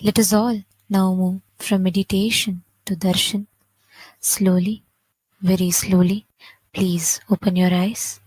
Let us all now move from meditation to darshan. Slowly, very slowly, please open your eyes.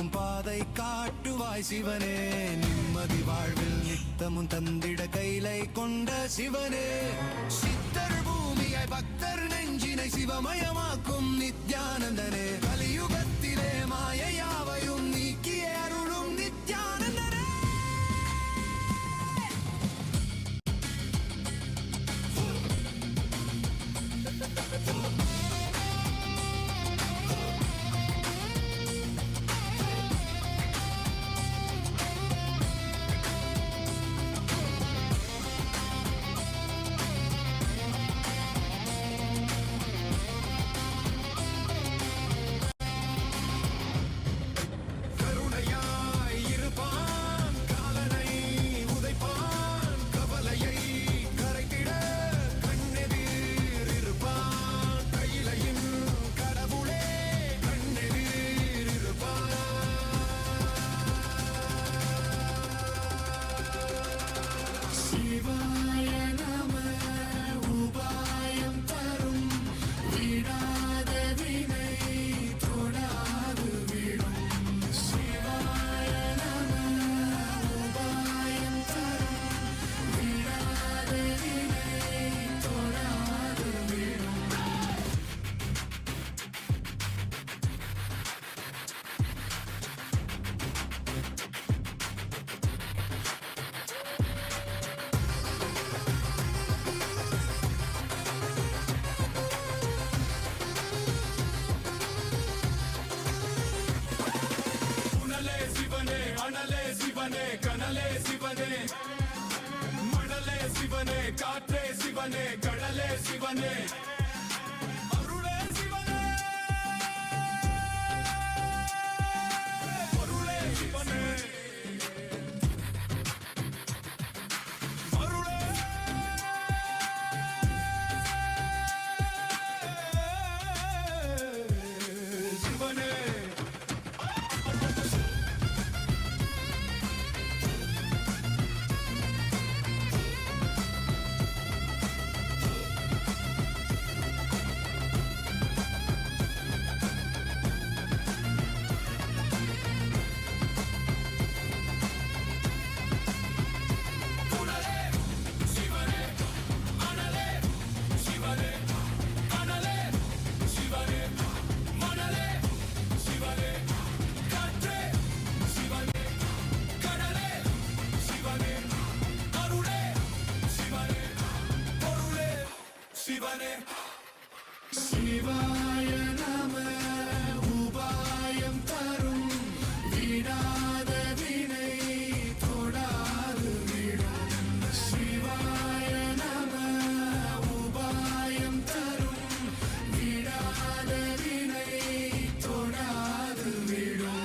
நடக்கும் பாதை காட்டுவாய் சிவனே, நிம்மதி வாழ்வில் நித்தமும் தந்திட கைலை கொண்ட சிவனே, சித்தர் பூமியை பக்தர் நெஞ்சினை சிவமயமாக்கும் நித்யானந்தனே, கலியுகத்திலே மாயையாவையும் நீக்கிய அருளும் நித்யானந்தனே. சிவனே, கனலே சிவனே, மணலே சிவனே, காற்றே சிவனே, கடலே சிவனே, அருளே சிவனே, பொருளே சிவனே, அருளே சிவனே. சிவாய நம உபாயம் தரும் விடாத வினை தொடாது விடும். சிவாய நம உபாயம் தரும் விடாத வினை தொடாது விடும்.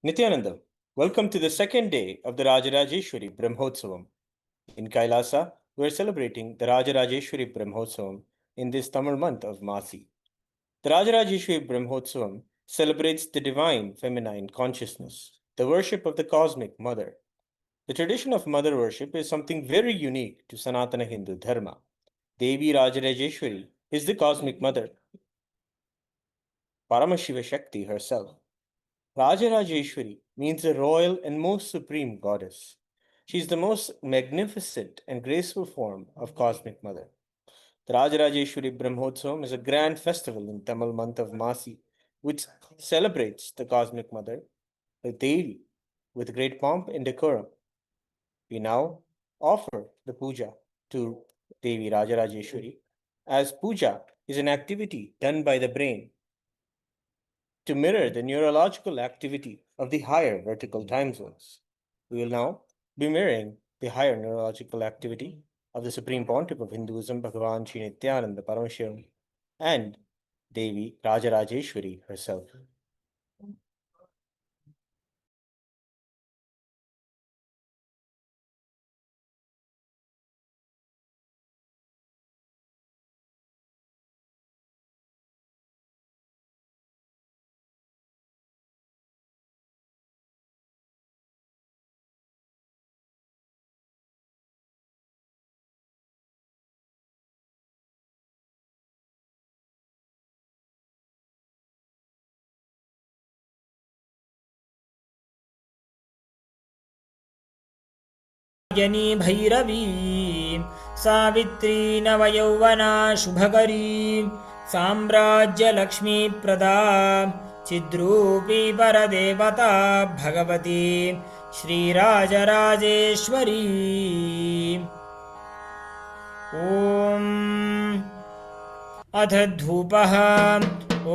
Nityananda, welcome to the second day of the Rajarajeshwari Brahmotsavam. In Kailasa, we are celebrating the Rajarajeshwari Brahmotsavam in this Tamil month of Masi. The Rajarajeshwari Brahmotsavam celebrates the divine feminine consciousness, the worship of the cosmic mother. The tradition of mother worship is something very unique to Sanatana Hindu Dharma. Devi Rajarajeshwari is the cosmic mother, Paramashiva Shakti herself. Rajarajeshwari means the royal and most supreme goddess. She is the most magnificent and graceful form of Cosmic Mother. The Rajarajeshwari Brahmotsavam is a grand festival in Tamil month of Masi, which celebrates the Cosmic Mother, the Devi, with great pomp and decorum. We now offer the puja to Devi Rajarajeshwari, as puja is an activity done by the brain to mirror the neurological activity of the higher vertical time zones. We will now be mirroring the higher neurological activity of the Supreme Pontiff of Hinduism, Bhagavan Sri Nityananda Paramashivam. and Devi Rajarajeshwari herself. जनी भैरवी सावित्री नवयौवना शुभकरी साम्राज्यलक्ष्मीप्रदा चिद्रूपी परदेवता भगवती श्रीराजराजेश्वरी। ॐ अथ धूपः।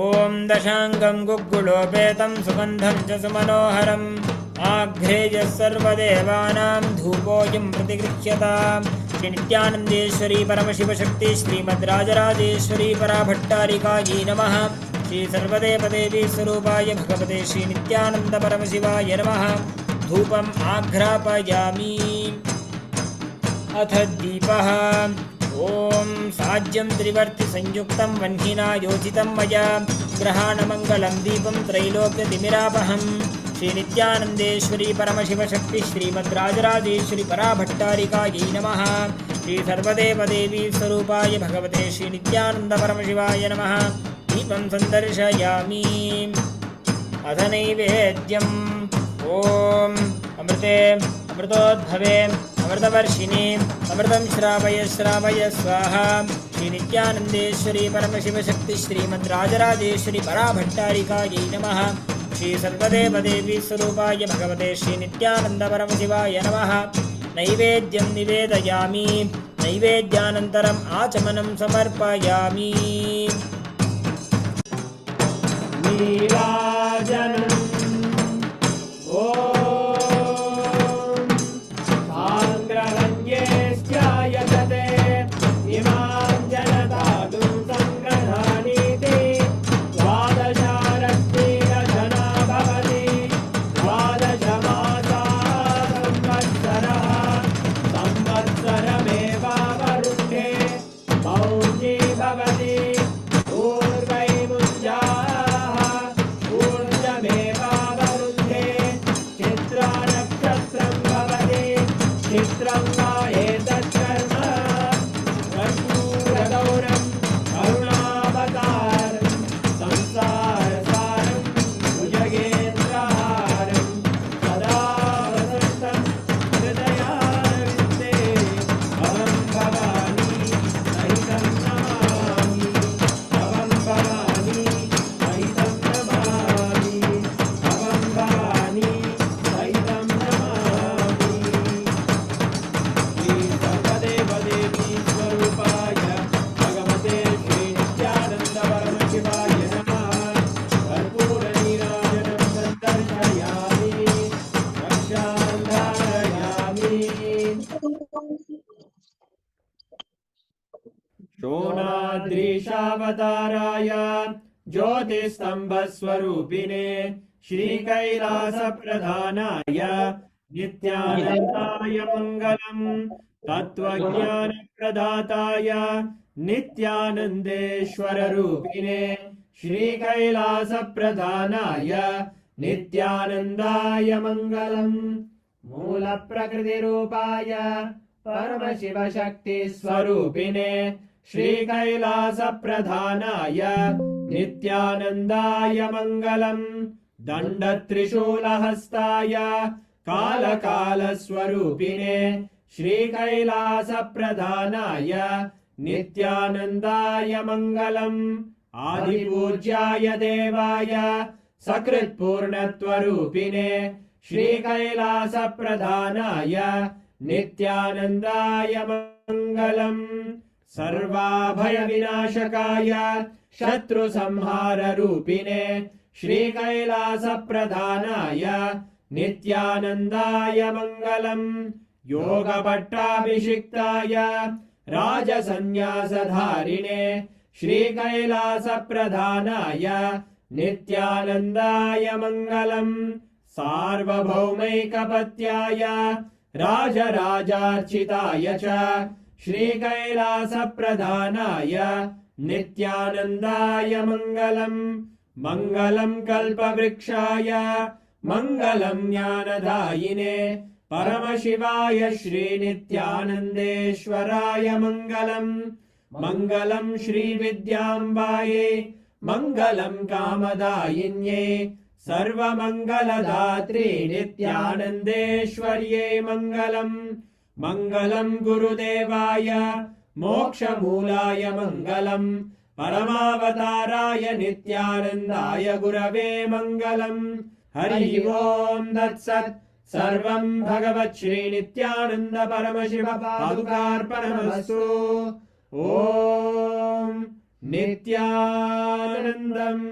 ॐ दशाङ्गं गुग्गुलोपेतं सुगन्धं च सुमनोहरम् आघ्रेयः सर्वदेवानां धूपोऽयं प्रतिगृह्यताम्। श्री नित्यानन्देश्वरी परमशिवशक्ति श्रीमद्राजराजेश्वरी पराभट्टारिकायै नमः। श्री सर्वदेवदेवी स्वरूपाय भगवते श्री नित्यानन्द परमशिवाय नमः। धूपम् आघ्रापयामि। अथ दीपः। ॐ साज्यं त्रिवर्तिसंयुक्तं वह्निना योजितं मया ग्रहाणमङ्गलं दीपं त्रैलोक्यतिमिरापहम्। श्री नित्यानन्देश्वरी परमशिवशक्ति श्रीमद्राजराजेश्वरी पराभट्टारिकायै नमः। श्री सर्वदेवदेवी स्वरूपाय भगवते श्री नित्यानन्द परमशिवाय नमः। दीपं सन्दर्शयामि। अथ नैवेद्यम्। ॐ अमृते अमृतोद्भवे अमृतवर्षिणे अमृतं श्रावय श्रावय स्वाहा। श्री नित्यानन्देश्वरी परमशिवशक्ति श्रीमद्राजराजेश्वरी पराभट्टारिकायै नमः। श्री सर्वदेवदेवी स्वरूपाय भगवते श्री नित्यानन्द परमशिवाय नमः। नैवेद्यं निवेदयामि। नैवेद्यानन्तरम् आचमनं समर्पयामि। नीराजनम्। ॐ साङ्ग्रहण्ये स्यायतते इमां जनतादुं सङ्ग्रहाणीति द्वादशारत्नीरचना भवति। द्वादशमासाः संवत्सरः संवत्सरमेवावरुन्धे मौञ्जी भवति। पूर्वैमुञ्जाः ऊर्जमेवावरुन्धे चित्रानक्षत्रं भवति। चित्रं वा एतत्कर्म कर्पूरगौरं करुणावतारं संसारसारं भुजगेन्द्रहारं सदा वसन्तं हृदयारविन्दे भवं भवानी सहितं नमामि। भवं भवानी सहितं नमामि। भवं भवानी सहितं नमामि। श्री सर्वदेवदेवी स्वरूपाय भगवते श्री नित्यानन्द परमशिवाय नमः। कर्पूरनीराजनं सन्दर्शयामि। रक्षां धारयामि। शोणाद्रीशावताराय ज्योतिस्तम्भस्वरूपिणे श्रीकैलासप्रधानाय नित्यानन्दाय मङ्गलम्। तत्त्वज्ञानप्रदाताय नित्यानन्देश्वररूपिणे श्रीकैलासप्रधानाय नित्यानन्दाय मङ्गलम्। मूलप्रकृतिरूपाय परमशिवशक्तिस्वरूपिणे श्रीकैलासप्रधानाय नित्यानन्दाय मङ्गलम्। दण्डत्रिशूलहस्ताय कालकालस्वरूपिणे श्रीकैलासप्रधानाय नित्यानन्दाय मङ्गलम्। आदिपूज्याय देवाय सकृत्पूर्णत्वरूपिणे श्रीकैलासप्रधानाय नित्यानन्दाय मङ्गलम्। सर्वाभयविनाशकाय शत्रुसंहाररूपिणे श्रीकैलासप्रधानाय नित्यानन्दाय मङ्गलम्। योगपट्टाभिषिक्ताय राजसन्न्यासधारिणे श्रीकैलासप्रधानाय नित्यानन्दाय मङ्गलम् सार्वभौमैकपत्याय राजराजार्चिताय च श्रीकैलासप्रधानाय नित्यानन्दाय मङ्गलम् मङ्गलम् कल्पवृक्षाय मङ्गलम् ज्ञानदायिने परमशिवाय श्रीनित्यानन्देश्वराय मङ्गलम् मङ्गलम् श्रीविद्याम्बायै मङ्गलम् कामदायिन्यै सर्वमङ्गलदात्रे नित्यानन्देश्वर्यै मङ्गलम् मङ्गलम् गुरुदेवाय मोक्षमूलाय मङ्गलम् परमावताराय नित्यानन्दाय गुरवे मङ्गलम् हरि ओम् तत्सत् सर्वम् भगवत् श्रीनित्यानन्द परमशिव पादुकार्पणमस्तु ॐ नित्यानन्दम्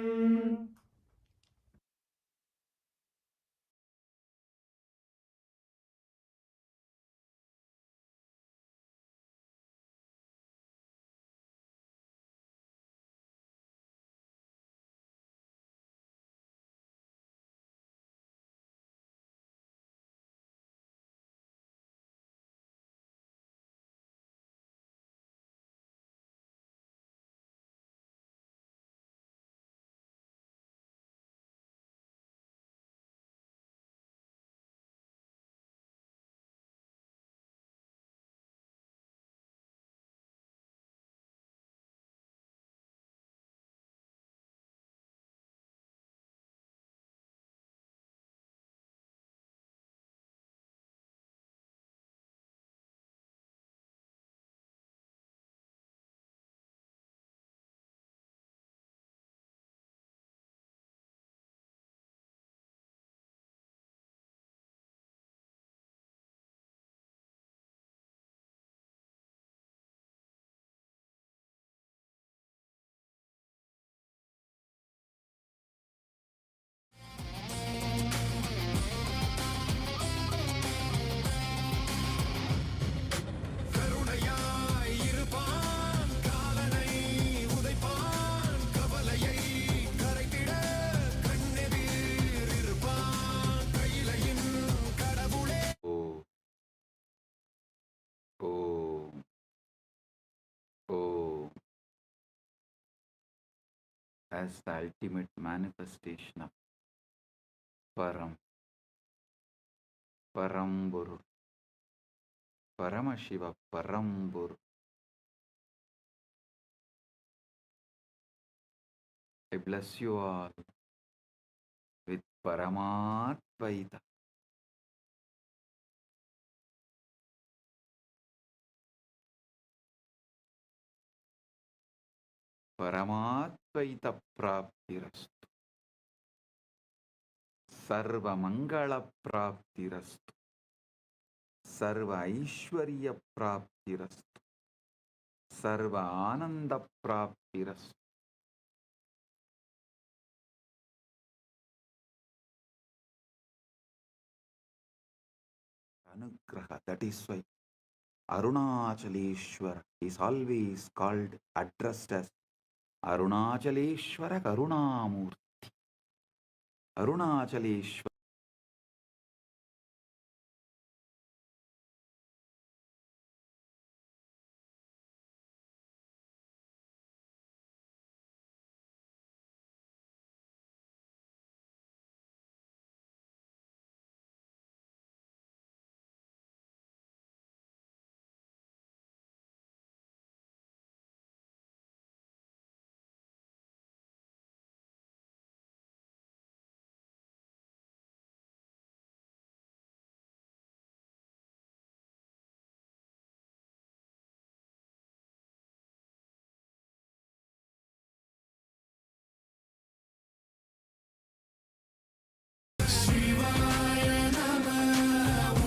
as the ultimate manifestation of Paramburu, Paramashiva Paramburu. I bless you all with Paramatvaita. Paramatvaita Praptirastu. Sarva Mangala Praptirastu. Sarva Aishwarya Praptirastu. Sarva Ananda Praptirastu. Anugraha, that is why Arunachaleshwara is always called, addressed as Arunachaleshwara Karunamurti. Arunachaleshwara.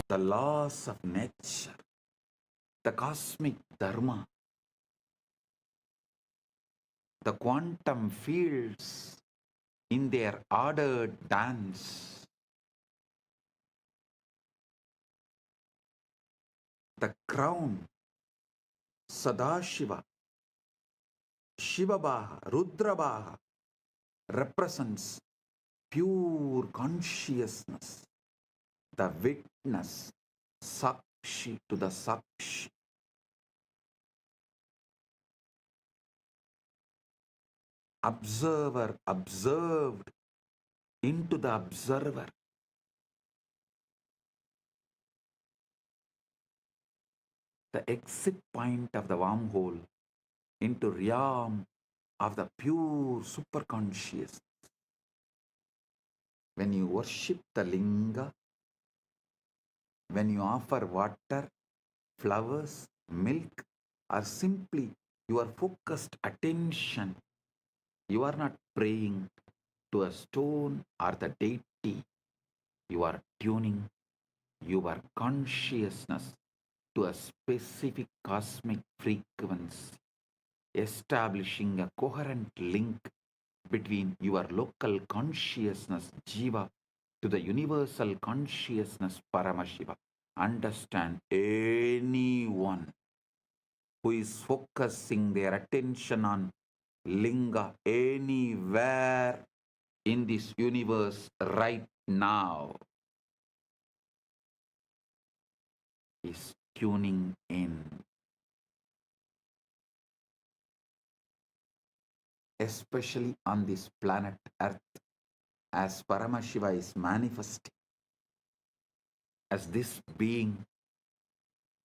The laws of nature, the cosmic dharma, the quantum fields in their ordered dance, the crown, Sadashiva, Shivabaha, Rudrabaha represents pure consciousness, the witness, Sakshi to the Sakshi. Observer observed into the observer. The exit point of the wormhole into realm of the pure superconscious. When you worship the linga, when you offer water, flowers, milk, or simply your focused attention, you are not praying to a stone or the deity. You are tuning your consciousness to a specific cosmic frequency, establishing a coherent link between your local consciousness, Jiva, to the universal consciousness, Paramashiva. Understand, anyone who is focusing their attention on linga anywhere in this universe right now is tuning in, especially on this planet Earth, as Paramashiva is manifesting as this being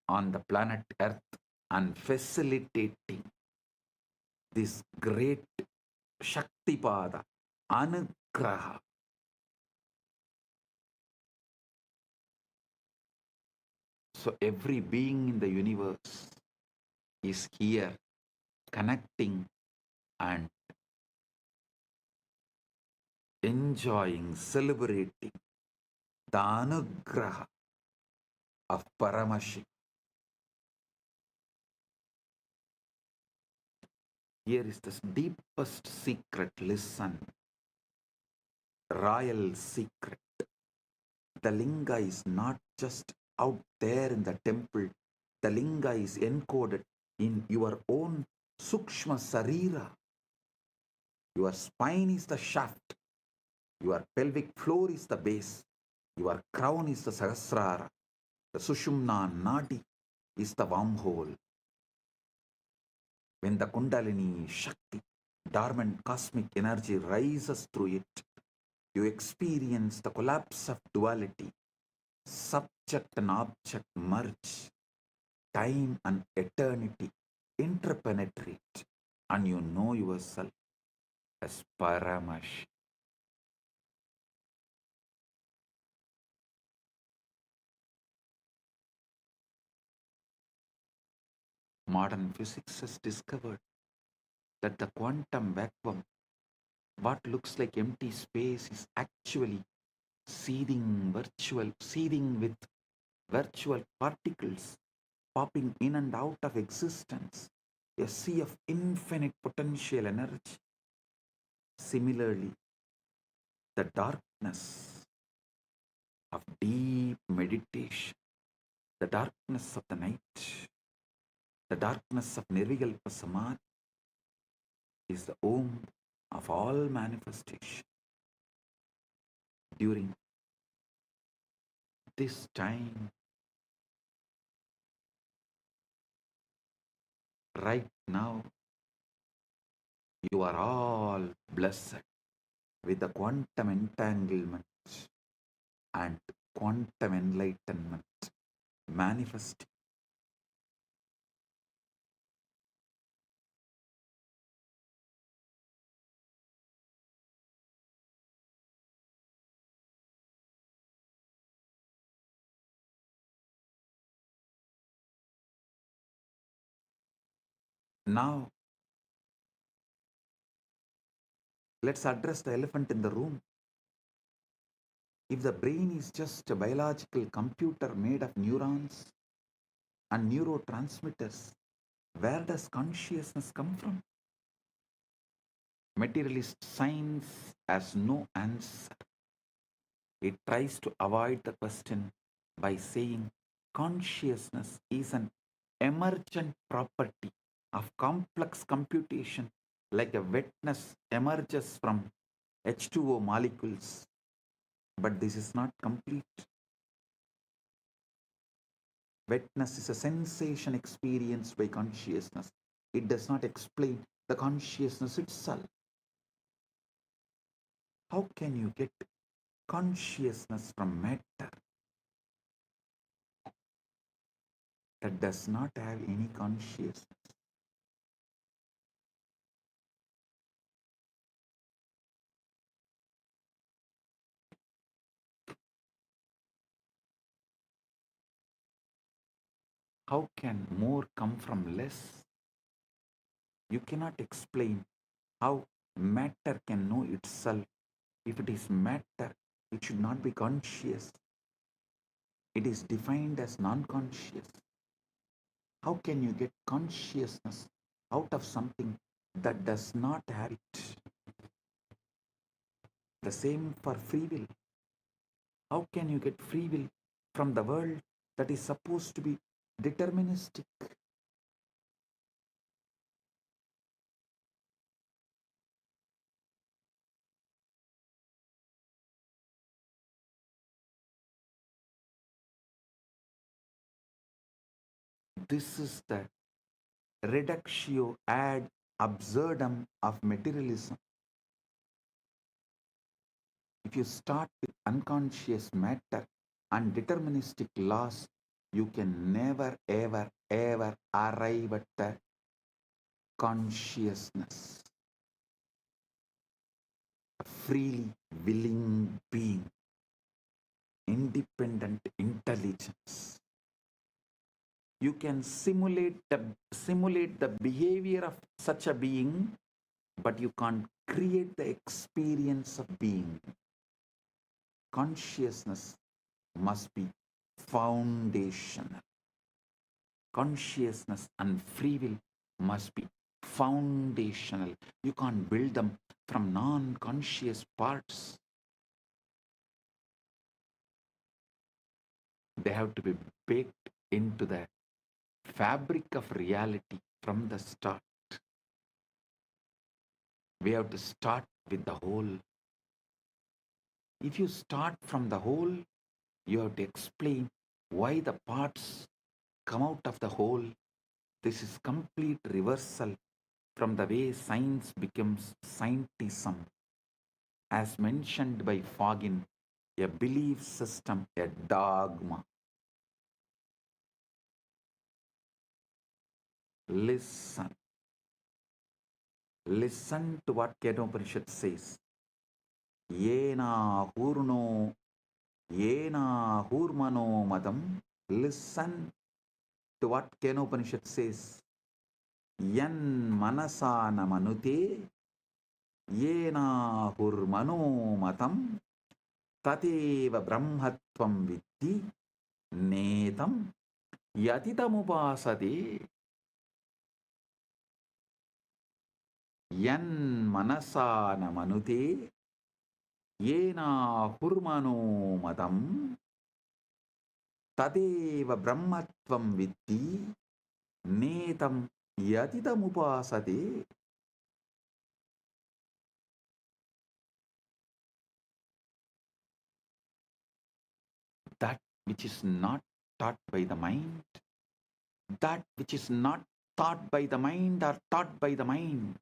on the planet Earth and facilitating this great Shaktipada, Anugraha. So every being in the universe is here connecting and enjoying, celebrating the Anugraha of Paramashiva. Here is the deepest secret. Listen, royal secret. The linga is not just out there in the temple. The linga is encoded in your own Sukshma Sarira. Your spine is the shaft. Your pelvic floor is the base. Your crown is the Sahasrara. The Sushumna Nadi is the wormhole. When the Kundalini Shakti, dormant cosmic energy, rises through it, you experience the collapse of duality. Subject and object merge. Time and eternity interpenetrate, and you know yourself as Paramash. Modern physics has discovered that the quantum vacuum, what looks like empty space, is actually seething with virtual particles popping in and out of existence, a sea of infinite potential energy. Similarly, the darkness of deep meditation, the darkness of the night, the darkness of Nirvikalpa Samadhi is the womb of all manifestation. During this time, right now, you are all blessed with the quantum entanglement and quantum enlightenment manifesting. Now, let's address the elephant in the room. If the brain is just a biological computer made of neurons and neurotransmitters, where does consciousness come from? Materialist science has no answer. It tries to avoid the question by saying consciousness is an emergent property of complex computation like a wetness emerges from H2O molecules, but this is not complete. Wetness is a sensation experienced by consciousness. It does not explain the consciousness itself. How can you get consciousness from matter that does not have any consciousness? How can more come from less? You cannot explain how matter can know itself. If it is matter, it should not be conscious. It is defined as non-conscious. How can you get consciousness out of something that does not have it? The same for free will. How can you get free will from the world that is supposed to be deterministic? This is the reductio ad absurdum of materialism. If you start with unconscious matter and deterministic laws, you can never, ever, ever arrive at the consciousness, a freely willing being, independent intelligence. You can simulate the behavior of such a being, but you can't create the experience of being. Consciousness must be foundational. Consciousness and free will must be foundational. You can't build them from non-conscious parts. They have to be baked into the fabric of reality from the start. We have to start with the whole. If you start from the whole, you have to explain why the parts come out of the whole. This is complete reversal from the way science becomes scientism. As mentioned by Fagin, a belief system, a dogma. Listen. Listen to what Kenopanishad says. Yena hurno, yena hurmano madam. Listen to what Kenopanishad says. Yan manasana manute, yena hurmano matam, tateva brahmatvam viddhi, netam yatitamupasade. Yan manasana manute, yena hurmano madam, tadeva brahmatvam viddhi, netam yatitamupasade. That which is not taught by the mind, that which is not taught by the mind or taught by the mind,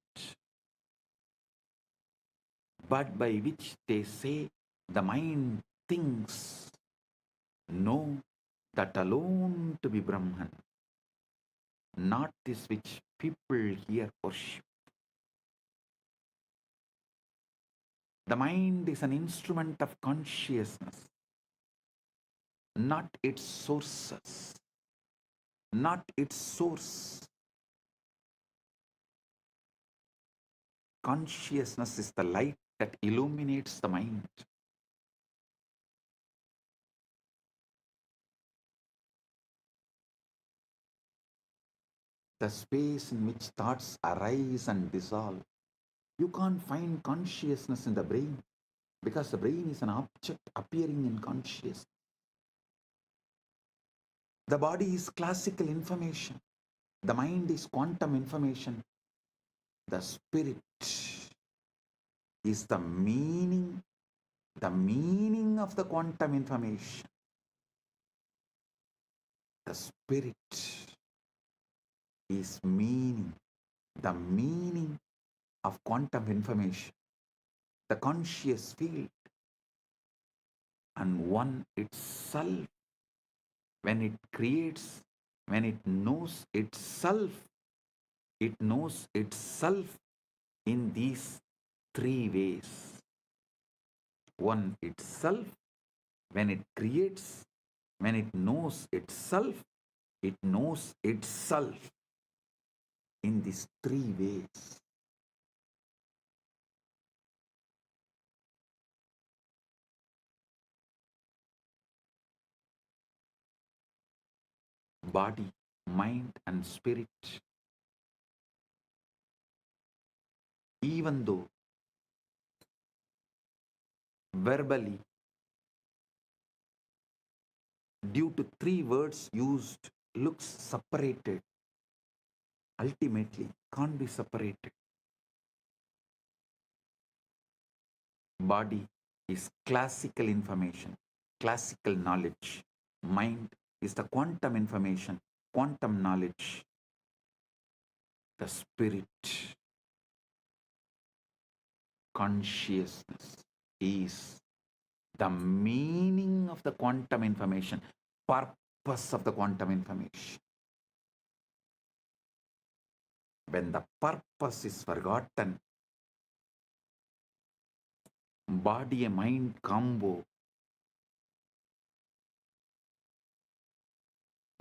but by which they say the mind thinks, know that alone to be Brahman, not this which people here worship. The mind is an instrument of consciousness, not its sources, not its source. Consciousness is the light that illuminates the mind. The space in which thoughts arise and dissolve. You can't find consciousness in the brain because the brain is an object appearing in consciousness. The body is classical information. The mind is quantum information. The spirit is the meaning of the quantum information. The spirit is the meaning of quantum information, the conscious field, and one itself, when it creates, when it knows itself in these three ways. One itself, when it creates, when it knows itself in these three ways. Body, mind, and spirit. Even though verbally, due to three words used, looks separated, ultimately can't be separated. Body is classical information, classical knowledge. Mind is the quantum information, quantum knowledge. The spirit, consciousness, is the meaning of the quantum information, purpose of the quantum information. When the purpose is forgotten, body and mind combo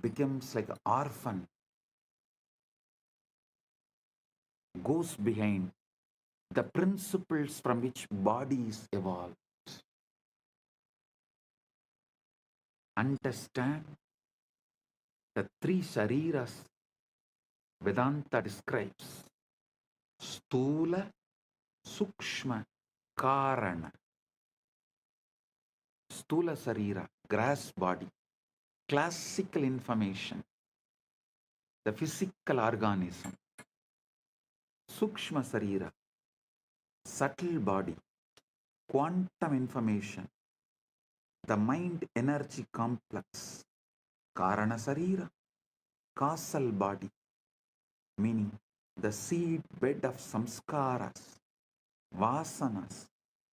becomes like an orphan, goes behind the principles from which body is evolved. Understand the three shariras Vedanta describes: Stula, Sukshma, Karana. Stula Sarira, grass body, classical information, the physical organism. Sukshma Sarira, subtle body, quantum information, the mind energy complex. Karana Sarira, causal body, meaning the seed bed of samskaras, vasanas,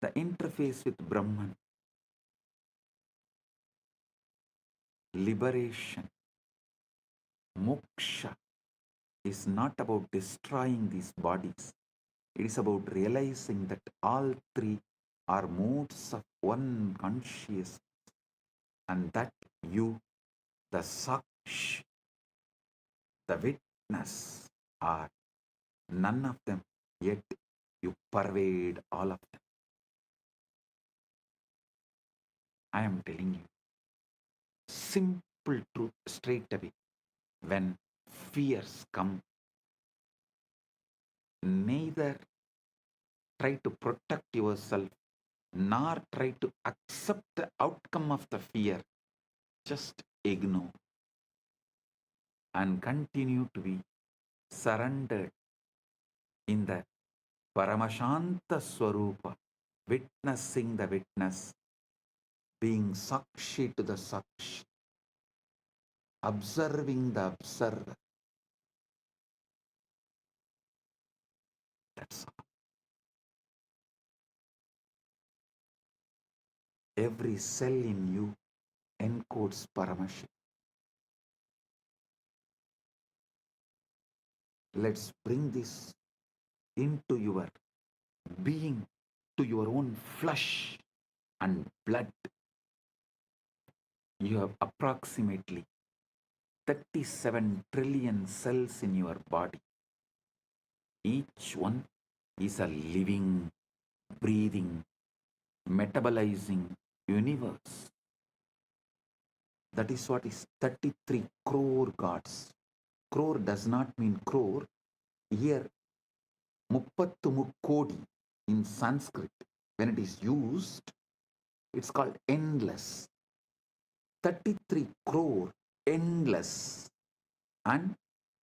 the interface with Brahman. Liberation, moksha, is not about destroying these bodies. It is about realizing that all three are modes of one consciousness, and that you, the saksh, the witness, are none of them, yet you pervade all of them. I am telling you, simple truth straight away. When fears come, neither try to protect yourself nor try to accept the outcome of the fear. Just ignore and continue to be surrendered in the Paramashanta Swarupa, witnessing the witness, being Sakshi to the Sakshi, observing the observer. That's all. Every cell in you encodes Paramashiva. Let's bring this into your being, to your own flesh and blood. You have approximately 37 trillion cells in your body. Each one is a living, breathing, metabolizing universe. That is what is 33 crore gods. Crore does not mean crore. Here, Muppattu Mukkodi in Sanskrit, when it is used, it's called endless. 33 crore, endless. And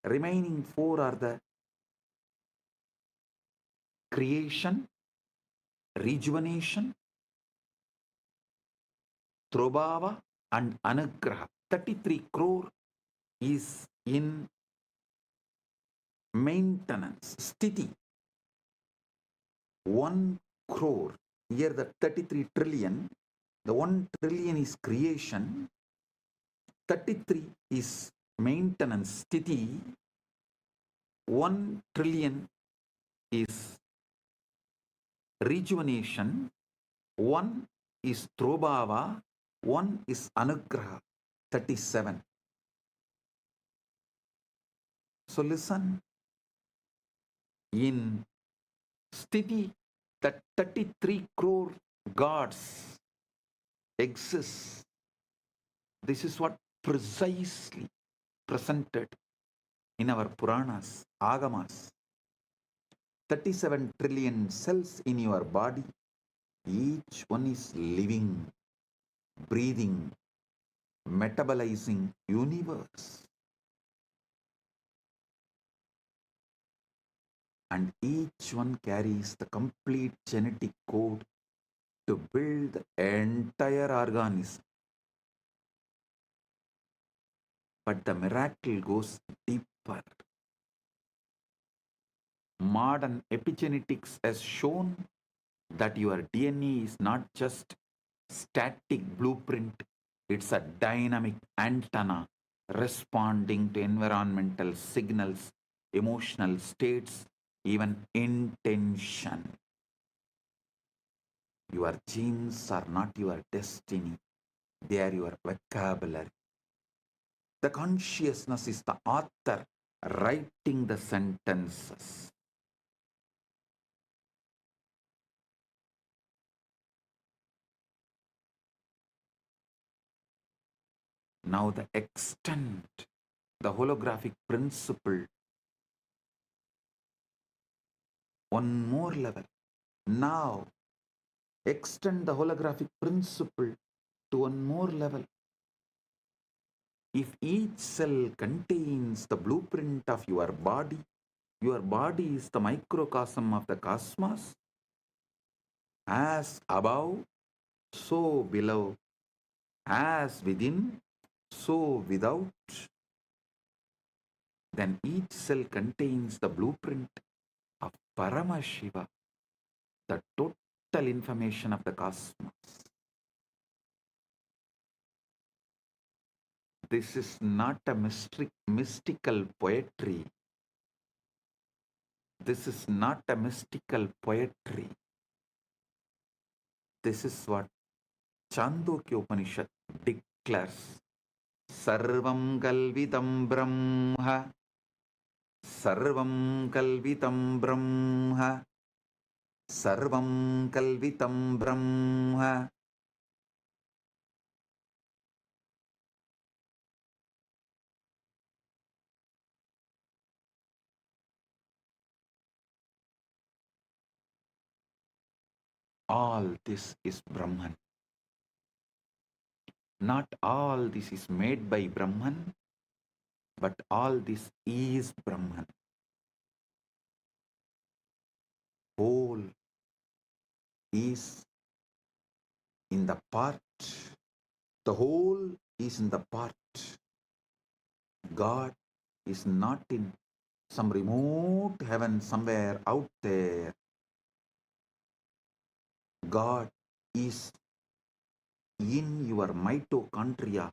remaining 4 are the creation, rejuvenation, Trobhava, and Anugraha. 33 crore is in maintenance, Sthiti. 1 crore. Here the 33 trillion, the 1 trillion is creation, 33 is maintenance, Sthiti, 1 trillion is rejuvenation, 1 is Trobhava, 1 is Anugraha, 37. So listen, in Sthiti, that 33 crore gods exist. This is what precisely presented in our Puranas, Agamas. 37 trillion cells in your body, each one is living, breathing, metabolizing universe. And each one carries the complete genetic code to build the entire organism. But the miracle goes deeper. Modern epigenetics has shown that your DNA is not just static blueprint, it's a dynamic antenna responding to environmental signals, emotional states, even intention. Your genes are not your destiny, they are your vocabulary. The consciousness is the author writing the sentences. Now the extent, the holographic principle, one more level. Now extend the holographic principle to one more level. If each cell contains the blueprint of your body is the microcosm of the cosmos, as above, so below, as within, so without, then each cell contains the blueprint of Paramashiva, the total information of the cosmos. This is not a mystical poetry. This is not a mystical poetry. This is what Chandogya Upanishad declares. Sarvam kalvitam brahma. Sarvam kalvitam brahma. Sarvam kalvitam brahma. All this is Brahman. Not all this is made by Brahman, but all this is Brahman. Whole is in the part. The whole is in the part. God is not in some remote heaven somewhere out there. God is in your mitochondria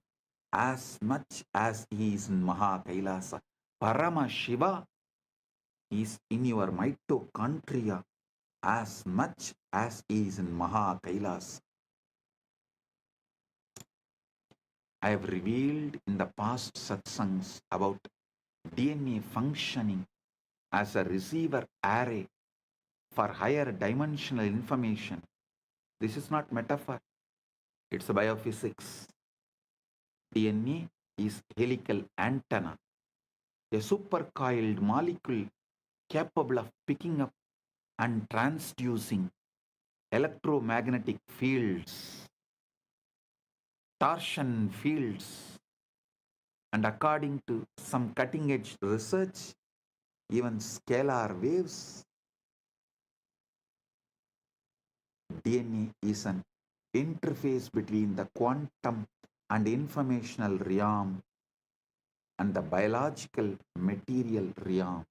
as much as he is in Mahakailasa. Parama Shiva is in your mitochondria as much as he is in Mahakailasa. I have revealed in the past satsangs about DNA functioning as a receiver array for higher dimensional information. This is not metaphor, it's a biophysics. DNA is helical antenna, a supercoiled molecule capable of picking up and transducing electromagnetic fields, torsion fields, and according to some cutting-edge research, even scalar waves. DNA is an interface between the quantum and informational realm and the biological material realm.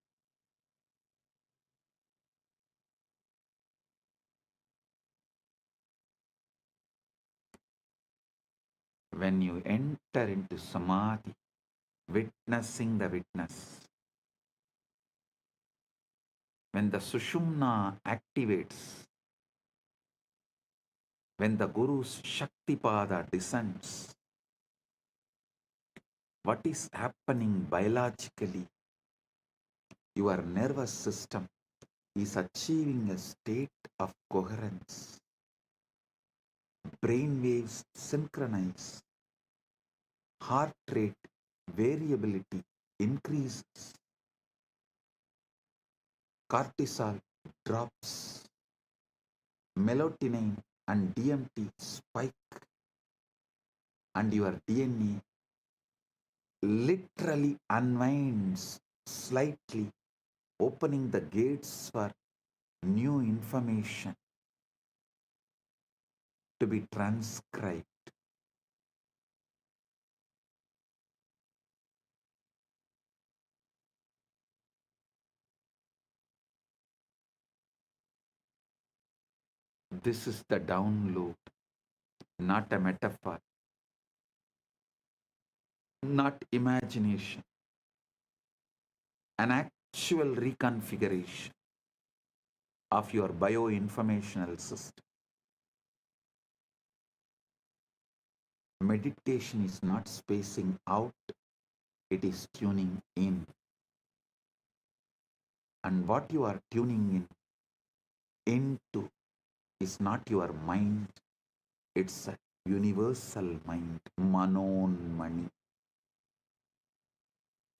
When you enter into samadhi, witnessing the witness, when the sushumna activates, when the Guru's Shaktipada descends, what is happening biologically? Your nervous system is achieving a state of coherence. Brain waves synchronize, heart rate variability increases, cortisol drops, melatonin and DMT spike, and your DNA literally unwinds slightly, opening the gates for new information to be transcribed. This is the download, not a metaphor, not imagination, an actual reconfiguration of your bioinformational system. Meditation is not spacing out, it is tuning in. And what you are tuning into is not your mind, it's a universal mind, Manon Mani,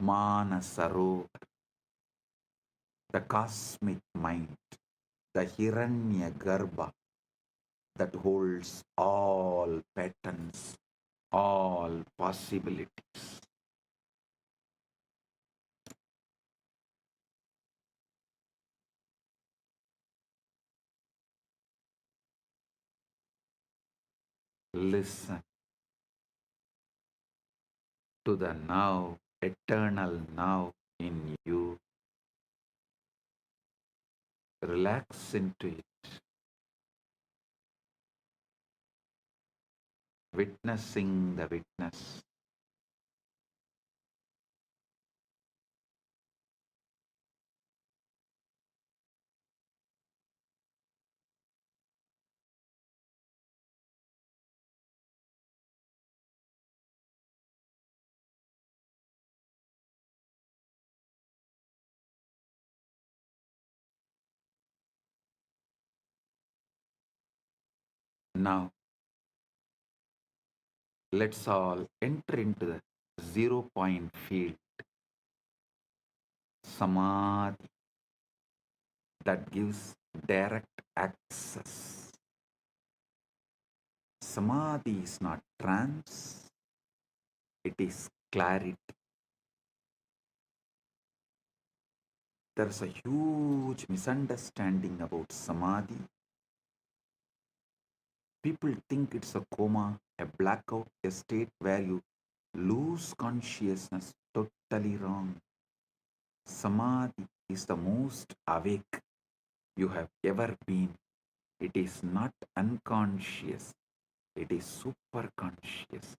Manasarovar, the cosmic mind, the Hiranya Garbha that holds all patterns, all possibilities. Listen to the now, eternal now in you. Relax into it, witnessing the witness. Now, let's all enter into the 0 point field, samadhi, that gives direct access. Samadhi is not trance, it is clarity. There's a huge misunderstanding about samadhi. People think it's a coma, a blackout, a state where you lose consciousness. Totally wrong. Samadhi is the most awake you have ever been. It is not unconscious, it is super conscious.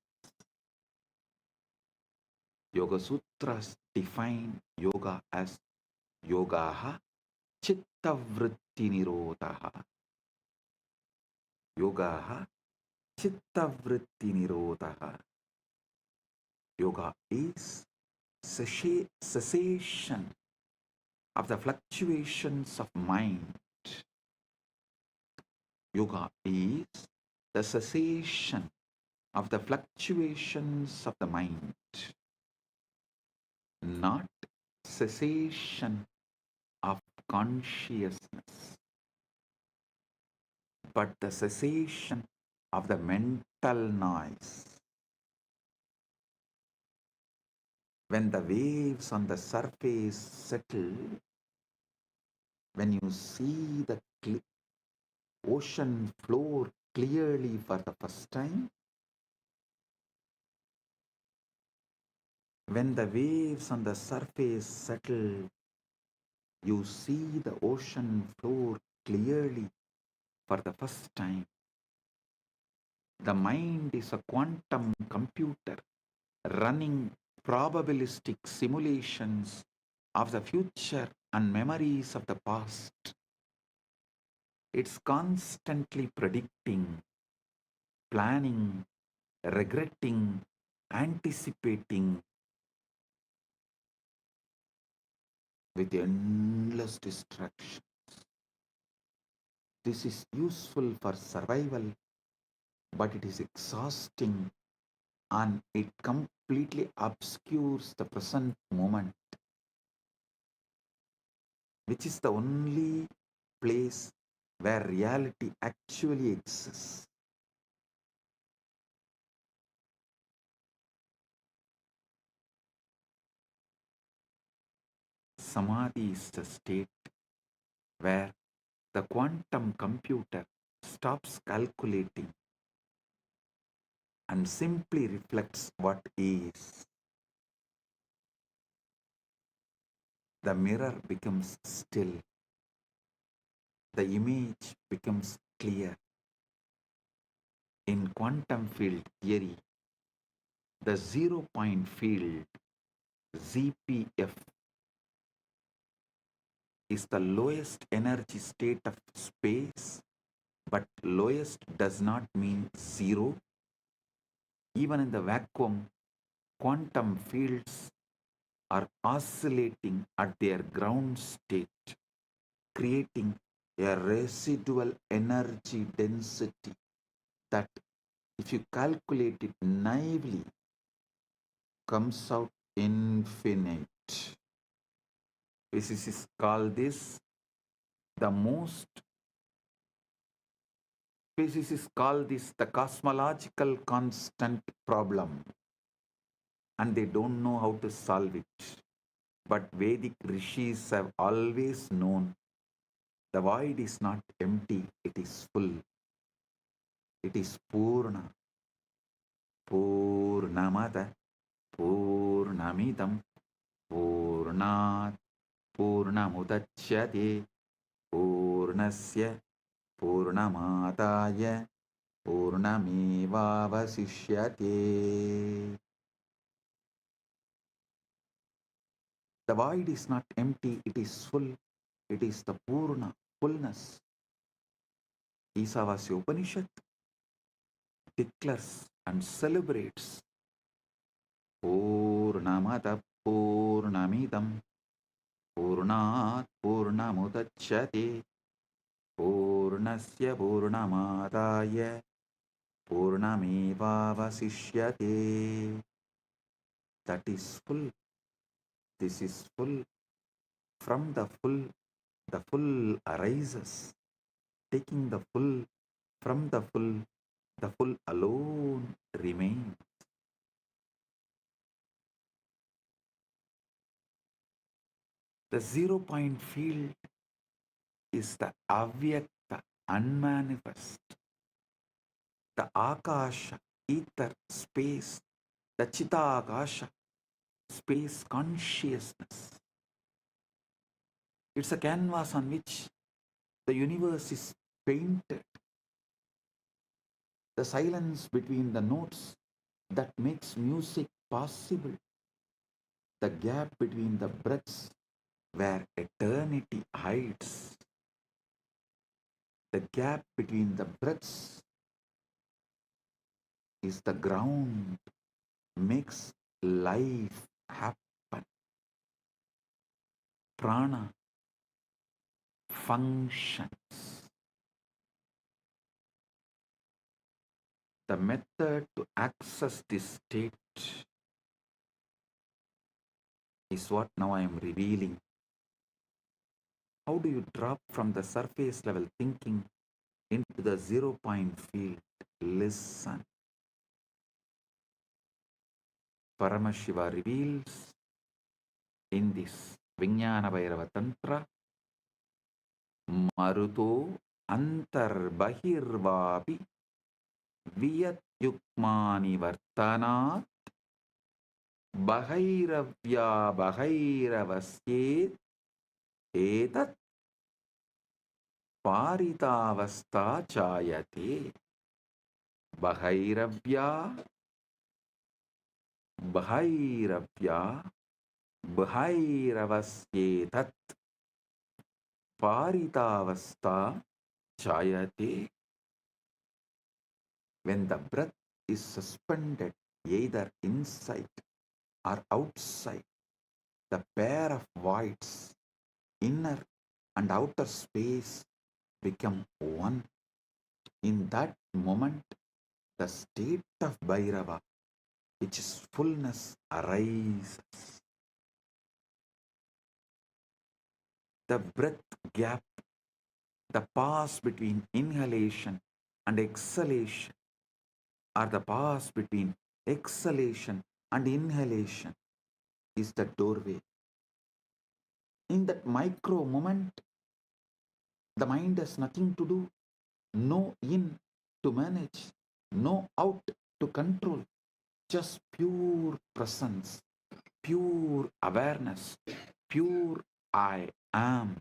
Yoga Sutras define yoga as yogaha chitta vritti nirodhaha. Yogaha chitta vritti nirodhaha. Yoga is cessation of the fluctuations of mind. Yoga is the cessation of the fluctuations of the mind, not cessation of consciousness, but the cessation of the mental noise. When the waves on the surface settle, when you see the ocean floor clearly for the first time? When the waves on the surface settle, you see the ocean floor clearly for the first time. The mind is a quantum computer running probabilistic simulations of the future and memories of the past. It's constantly predicting, planning, regretting, anticipating with endless distractions. This is useful for survival, but it is exhausting and it completely obscures the present moment, which is the only place where reality actually exists. Samadhi is the state where the quantum computer stops calculating and simply reflects what is. The mirror becomes still, the image becomes clear. In quantum field theory, the 0 point field ZPF is the lowest energy state of space, but lowest does not mean zero. Even in the vacuum, quantum fields are oscillating at their ground state, creating a residual energy density that, if you calculate it naively, comes out infinite. Physicists call this the most physicists call this the cosmological constant problem, and they don't know how to solve it. But Vedic rishis have always known the void is not empty, it is full. It is Purna. Purnamada Purnamidam Purnat Purnamudachyate Purnasya Purnamadaya Purnamevavasishyate. The void is not empty, it is full. It is the Purna, fullness. Isavasya Upanishad declares and celebrates Purnamada Purnamidam Purnat Purnamudachyate Purnasya Purnamadaya Purnamevavasishyate. That is full. This is full. From the full arises. Taking the full from the full alone remains. The 0 point field is the avyakta, unmanifest, the akasha, ether, space, the chitakasha, space consciousness. It's a canvas on which the universe is painted. The silence between the notes that makes music possible. The gap between the breaths where eternity hides. The gap between the breaths is the ground, makes life happen. Prana functions. The method to access this state is what now I am revealing. How do you drop from the surface level thinking into the 0 point field? Listen. Paramashiva reveals in this Vijnana Bhairava Tantra, Maruto Antarbahirvapi Viyatyukmani Vartanat Bahairavya Bahairavasye Etat Paritavasta Chayate. Bahairavya Bahairavya Bahairavasyetat Paritavasta Chayate. When the breath is suspended either inside or outside, the pair of voids, inner and outer space, become one. In that moment, the state of Bhairava, which is fullness, arises. The breath gap, the pause between inhalation and exhalation, or the pause between exhalation and inhalation, is the doorway. In that micro moment, the mind has nothing to do, no in to manage, no out to control, just pure presence, pure awareness, pure I am.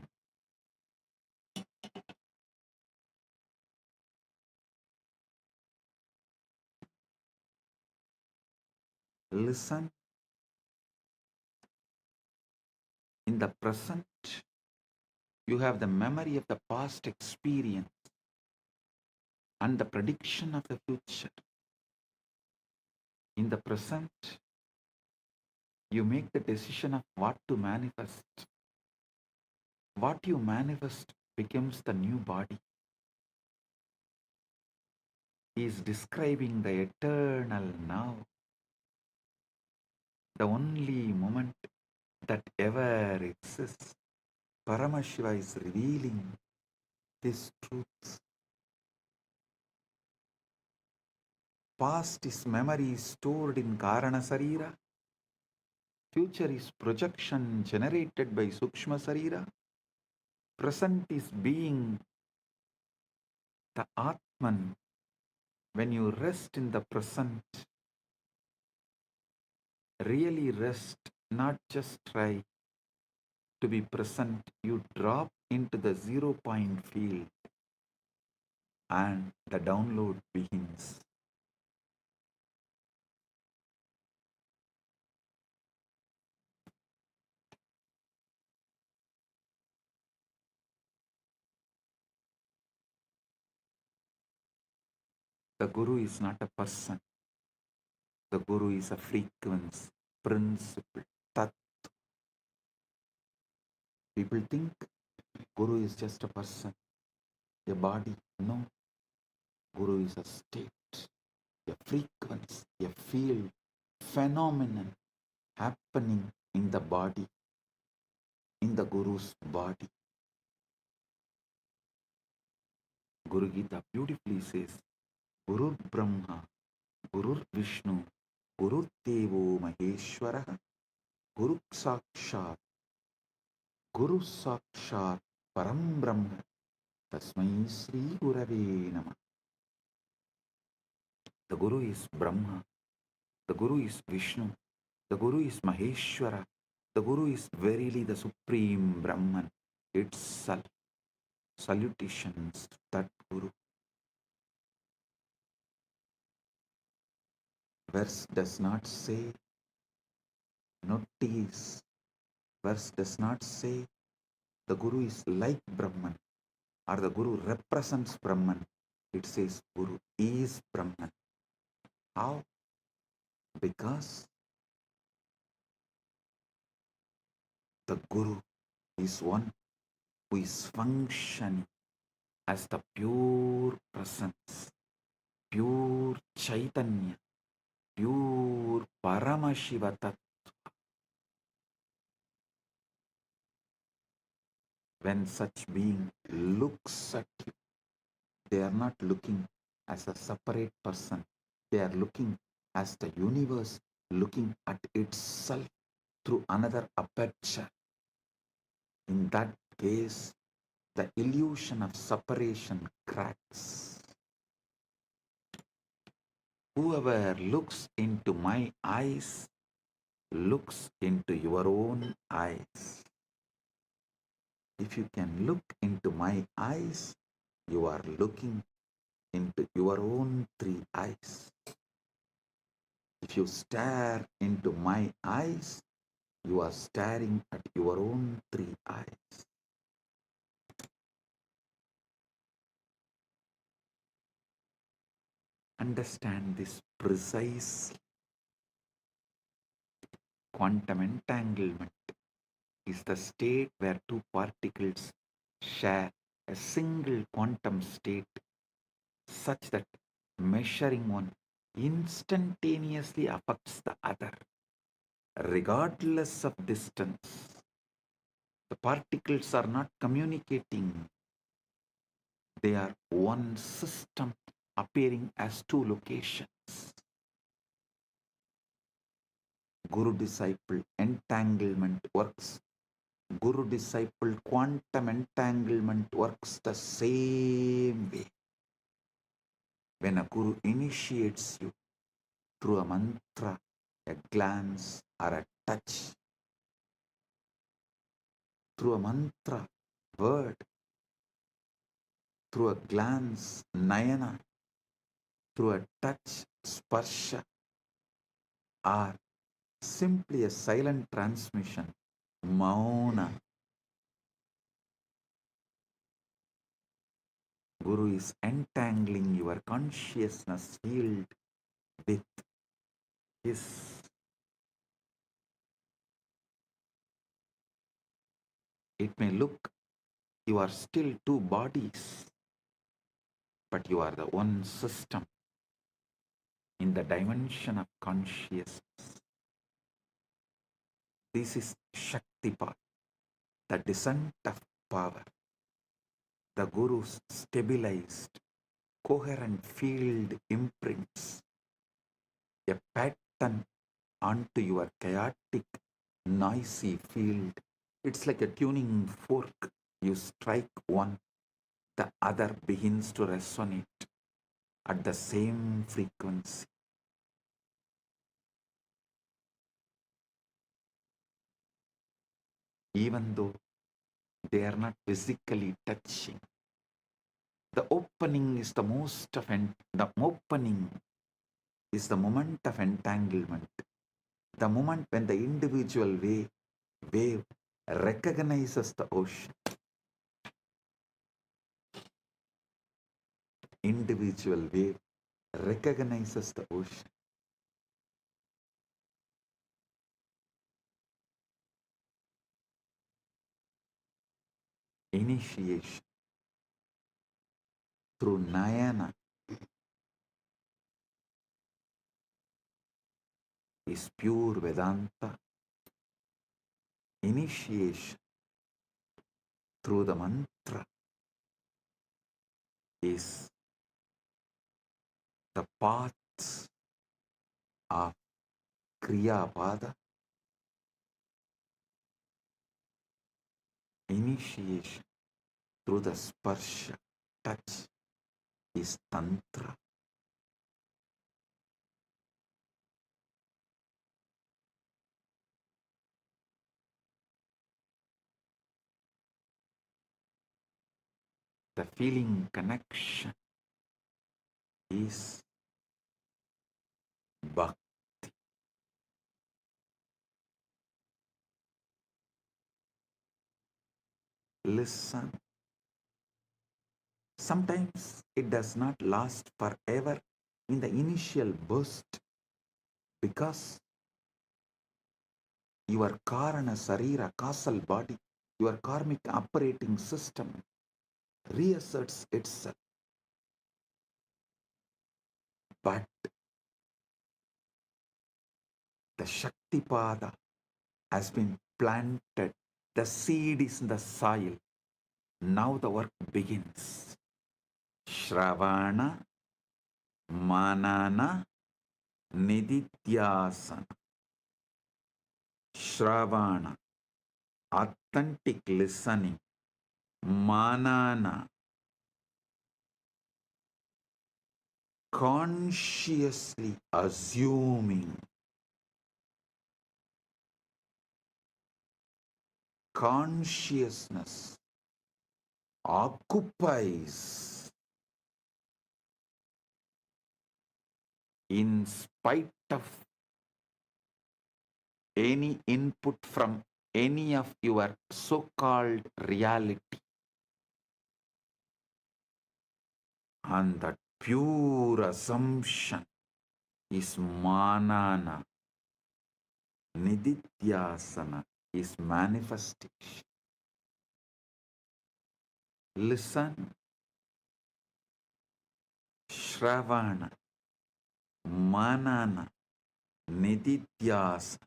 Listen. In the present, you have the memory of the past experience and the prediction of the future. In the present, you make the decision of what to manifest. What you manifest becomes the new body. He is describing the eternal now, the only moment that ever exists. Paramashiva is revealing this truth. Past is memory stored in Karana Sarira. Future is projection generated by Sukshma Sarira. Present is being the Atman. When you rest in the present, really rest, not just try to be present, you drop into the 0 point field and the download begins. The Guru is not a person. The Guru is a frequency, principle, tat. People think Guru is just a person, a body. No, Guru is a state, a frequency, a field, phenomenon happening in the body, in the Guru's body. Guru Gita beautifully says, Guru Brahma, Guru Vishnu, Guru Devo Maheshwara, Guru Sakshat, Guru Sakshat, Param Brahma, Tasmai Sri Gurave Namah. The Guru is Brahma, the Guru is Vishnu, the Guru is Maheshwara, the Guru is verily the Supreme Brahman itself. Salutations to that Guru. Verse does not say, notice, verse does not say the Guru is like Brahman or the Guru represents Brahman. It says Guru is Brahman. How? Because the Guru is one who is functioning as the pure presence, pure Chaitanya, pure Paramashiva Tattva. When such being looks at you, they are not looking as a separate person. They are looking as the universe looking at itself through another aperture. In that case, the illusion of separation cracks. Whoever looks into my eyes looks into your own eyes. If you can look into my eyes, you are looking into your own three eyes. If you stare into my eyes, you are staring at your own three eyes. Understand this precisely. Quantum entanglement is the state where two particles share a single quantum state such that measuring one instantaneously affects the other, regardless of distance. The particles are not communicating, they are one system appearing as two locations. Guru disciple entanglement works. Guru disciple quantum entanglement works the same way. When a guru initiates you through a mantra, a glance, or a touch, through a mantra, word, through a glance, nayana, through a touch, sparsha, or simply a silent transmission, mauna, Guru is entangling your consciousness field with his. It may look you are still two bodies, but you are the one system in the dimension of consciousness. This is Shaktipat, the descent of power. The Guru's stabilized, coherent field imprints a pattern onto your chaotic, noisy field. It's like a tuning fork. You strike one, the other begins to resonate at the same frequency. Even though they are not physically touching, the opening is the opening is the moment of entanglement. The moment when the individual wave recognizes the ocean. Individual wave recognizes the ocean. Initiation through Nayana is pure Vedanta. Initiation through the mantra is the paths of Kriya Pada. Initiation through the sparsha, touch, is Tantra. The feeling connection is Bhakti. Listen. Sometimes it does not last forever in the initial burst because your Karana Sarira, causal body, your karmic operating system reasserts itself. But the Shaktipada has been planted, the seed is in the soil. Now the work begins. Shravana, Manana, Nididhyasana. Shravana, authentic listening, Manana. Consciously assuming, consciousness occupies in spite of any input from any of your so-called reality, and that pure assumption is manana. Nididhyasana is manifestation. Listen, Shravana, Manana, Nididhyasana,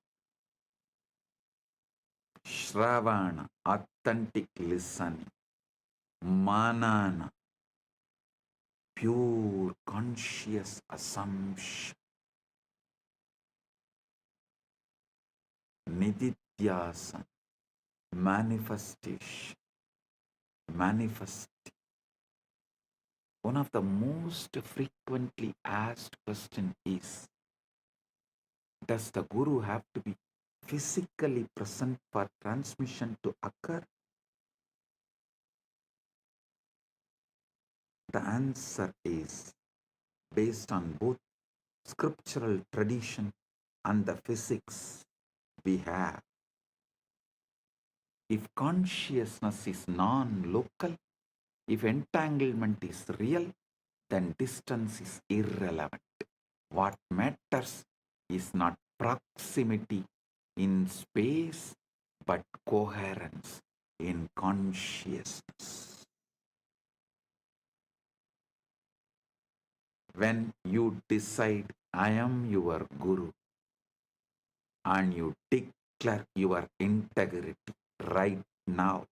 Shravana, authentic listening, Manana, pure conscious assumption, Nididhyasana, manifestation, manifest. One of the most frequently asked question is, does the Guru have to be physically present for transmission to occur? The answer is based on both scriptural tradition and the physics we have. If consciousness is non-local, if entanglement is real, then distance is irrelevant. What matters is not proximity in space, but coherence in consciousness. When you decide, I am your Guru, and you declare your integrity right now,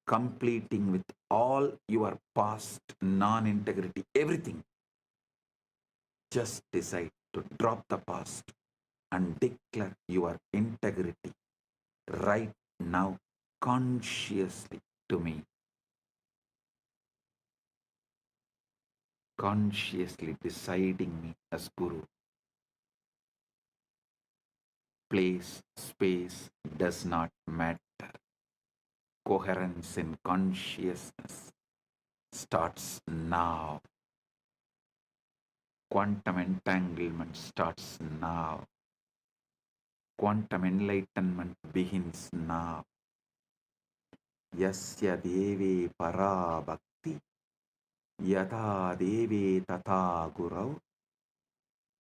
completing with all your past non-integrity, everything, just decide to drop the past and declare your integrity right now, consciously to me. Consciously deciding me as Guru. Place, space does not matter. Coherence in consciousness starts now. Quantum entanglement starts now. Quantum enlightenment begins now. Yasya deve para bhakti yatha deve tata gurau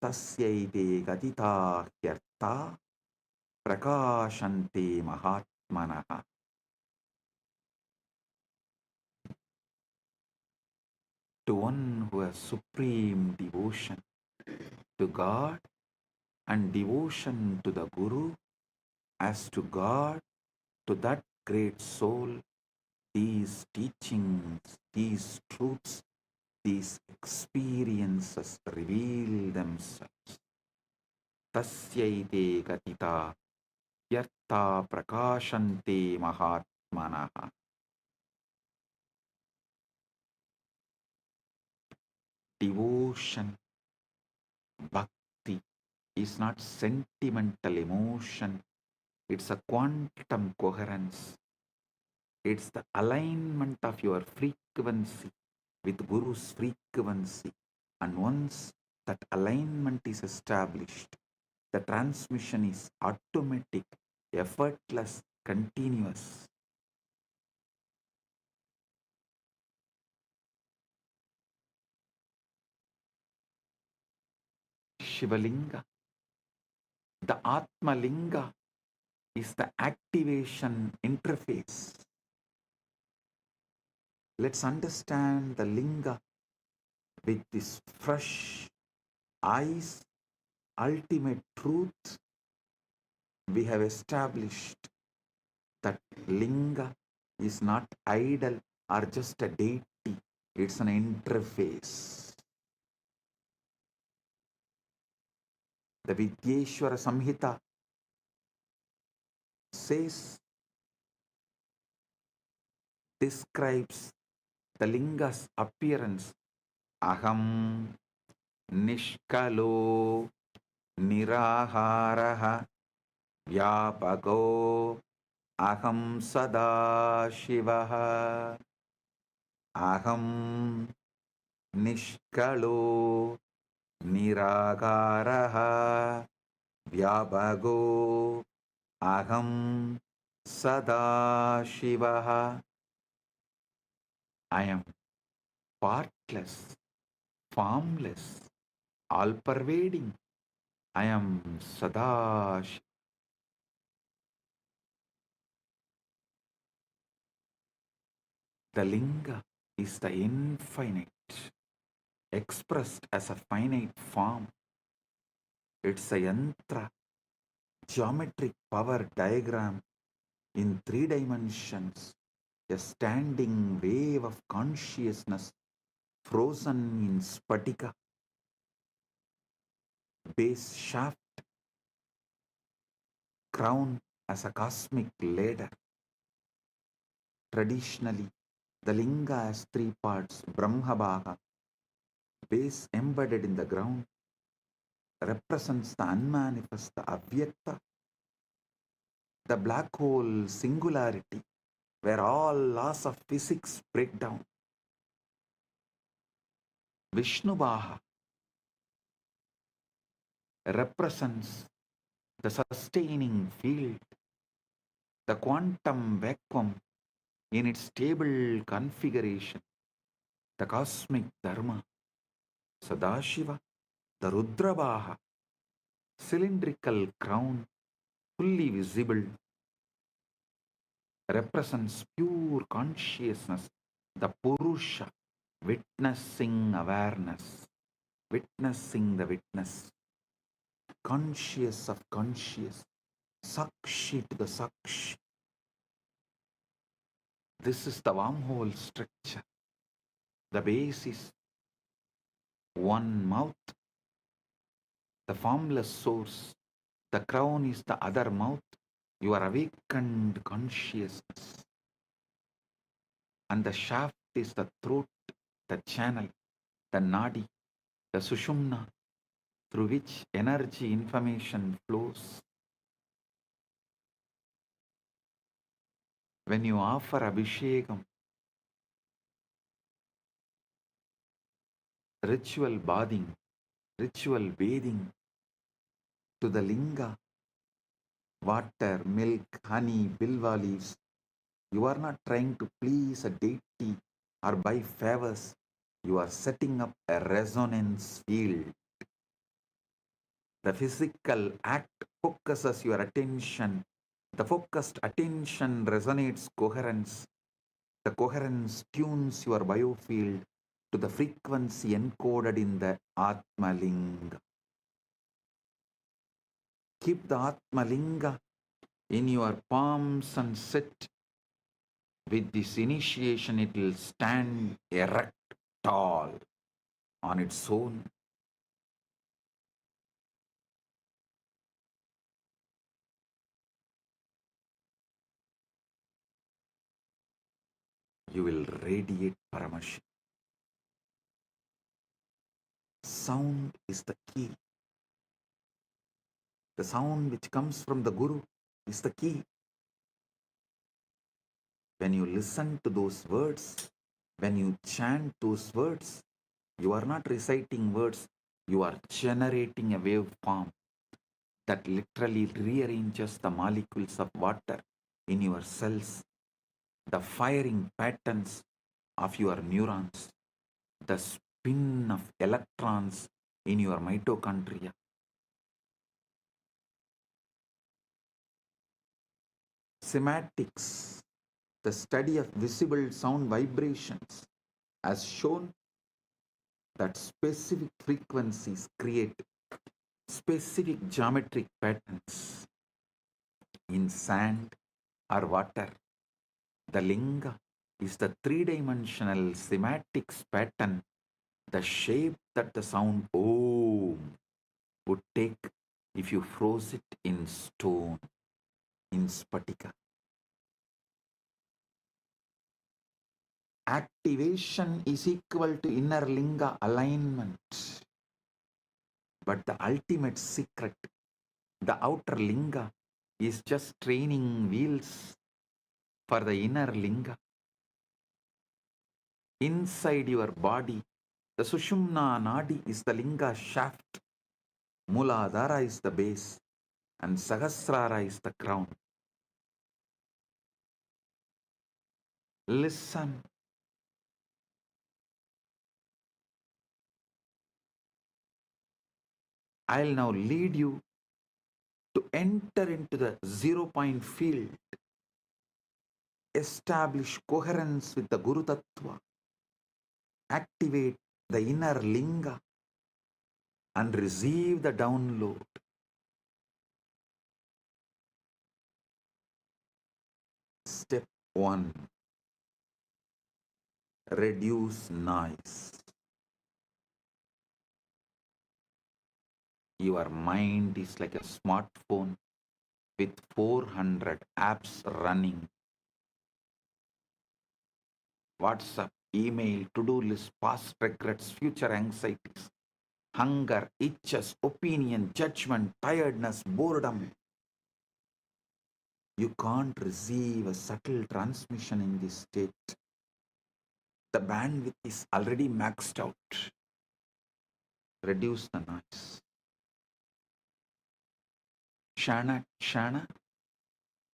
tasyaite gatita hyartha prakashante mahatmanaha. To one who has supreme devotion to God and devotion to the Guru as to God, to that great soul, these teachings, these truths, these experiences reveal themselves. Tasyaite gatita yartha prakashante mahatmanaha. Devotion, bhakti is not sentimental emotion. It's a quantum coherence. It's the alignment of your frequency with Guru's frequency. And once that alignment is established, the transmission is automatic, effortless, continuous. Shivalinga, the Atma Linga, is the activation interface. Let's understand the Linga with this fresh eyes, ultimate truth. We have established that Linga is not idol or just a deity, it's an interface. The Vidyeshwara Samhita says describes the linga's appearance. Aham nishkalo niraharaha vyapako aham sada shivaha. Aham nishkalo niragaraha vyabhago aham sada shivaha. I am partless, formless, all pervading. I am sada. The linga is the infinite expressed as a finite form. It's a yantra, geometric power diagram in 3 dimensions, a standing wave of consciousness frozen in spatika, base shaft, crown as a cosmic ladder. Traditionally, the linga has 3 parts: Brahmabhaga, base embedded in the ground, represents the unmanifest, the avyakta, the black hole singularity, where all laws of physics break down. Vishnubhaha represents the sustaining field, the quantum vacuum in its stable configuration, the cosmic dharma. Sadashiva, the Rudrabhaha, cylindrical crown, fully visible, represents pure consciousness, the Purusha, witnessing awareness, witnessing the witness, conscious of conscious, Sakshi to the Sakshi. This is the wormhole structure. The base is one mouth, the formless source. The crown is the other mouth, your awakened consciousness. And the shaft is the throat, the channel, the nadi, the sushumna, through which energy information flows. When you offer abhishekam, ritual bathing, ritual bathing to the linga, water, milk, honey, bilva leaves, you are not trying to please a deity or buy favors. You are setting up a resonance field. The physical act focuses your attention. The focused attention resonates coherence. The coherence tunes your biofield to the frequency encoded in the Atmalinga. Keep the Atmalinga in your palms and sit. With this initiation, it will stand erect, tall, on its own. You will radiate Paramashi. Sound is the key. The sound which comes from the Guru is the key. When you listen to those words, when you chant those words, you are not reciting words, you are generating a waveform that literally rearranges the molecules of water in your cells, the firing patterns of your neurons, the spin of electrons in your mitochondria. Cymatics, the study of visible sound vibrations, has shown that specific frequencies create specific geometric patterns in sand or water. The linga is the 3-dimensional cymatics pattern, the shape that the sound Om would take if you froze it in stone, in spatika. Activation is equal to inner linga alignment. But the ultimate secret, the outer linga, is just training wheels for the inner linga. Inside your body, the Sushumna Nadi is the linga shaft, Muladhara is the base, and Sahasrara is the crown. Listen. I'll now lead you to enter into the 0 point field, establish coherence with the Guru Tattva, activate the inner linga, and receive the download. Step 1. Reduce noise. Your mind is like a smartphone with 400 apps running. WhatsApp, email, to-do list, past regrets, future anxieties, hunger, itches, opinion, judgment, tiredness, boredom. You can't receive a subtle transmission in this state. The bandwidth is already maxed out. Reduce the noise. Kshana kshana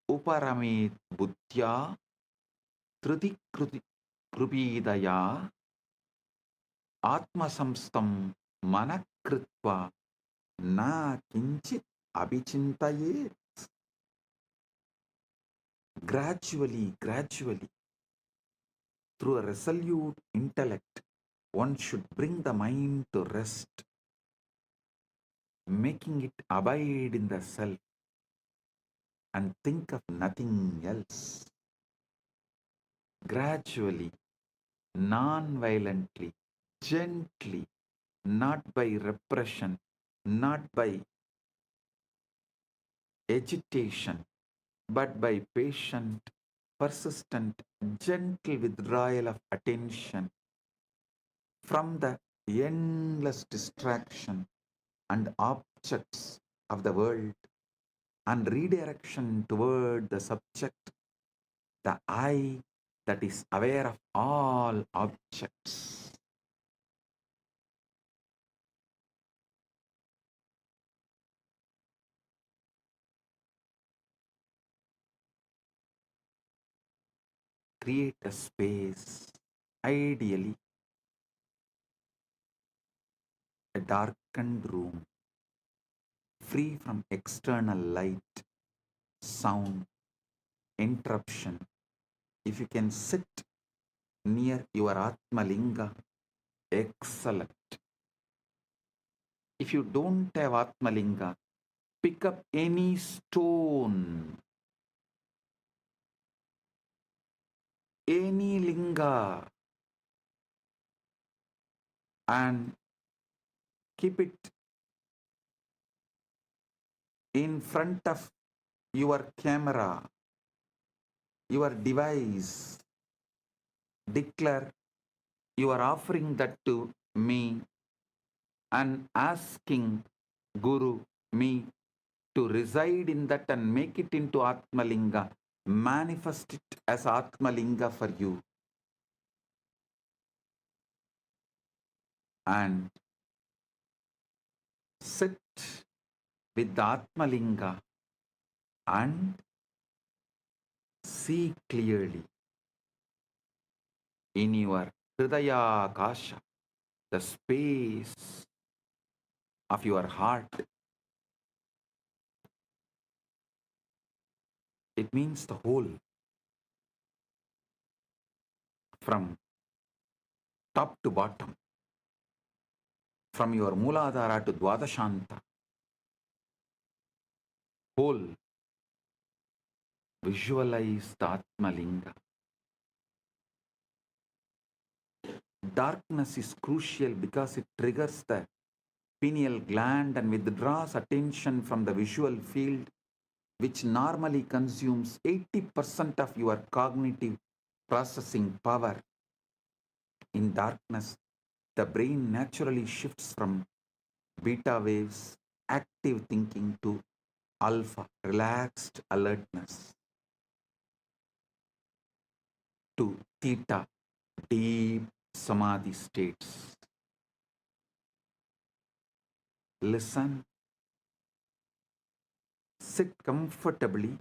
uparamit buddhya triti krupidaya atmasamstam manakritva na kinchit abhichintayet. Gradually, through a resolute intellect, one should bring the mind to rest, making it abide in the self and think of nothing else. Gradually, non-violently, gently, not by repression, not by agitation, but by patient, persistent, gentle withdrawal of attention from the endless distraction and objects of the world, and redirection toward the subject, the I that is aware of all objects. Create a space, ideally a darkened room, free from external light, sound, interruption. If you can sit near your Atmalinga, excellent. If you don't have Atmalinga, pick up any stone, any linga, and keep it in front of your camera, your device. Declare you are offering that to me and asking Guru, me, to reside in that and make it into Atmalinga. Manifest it as Atmalinga for you. And sit with the Atmalinga and see clearly in your Hridaya Akasha, the space of your heart. It means the whole, from top to bottom, from your Muladhara to Dwadashanta. Whole. Visualize the Atmalinga. Darkness is crucial because it triggers the pineal gland and withdraws attention from the visual field, which normally consumes 80% of your cognitive processing power. In darkness, the brain naturally shifts from beta waves, active thinking, to alpha, relaxed alertness, to theta, deep samadhi states. Listen, sit comfortably,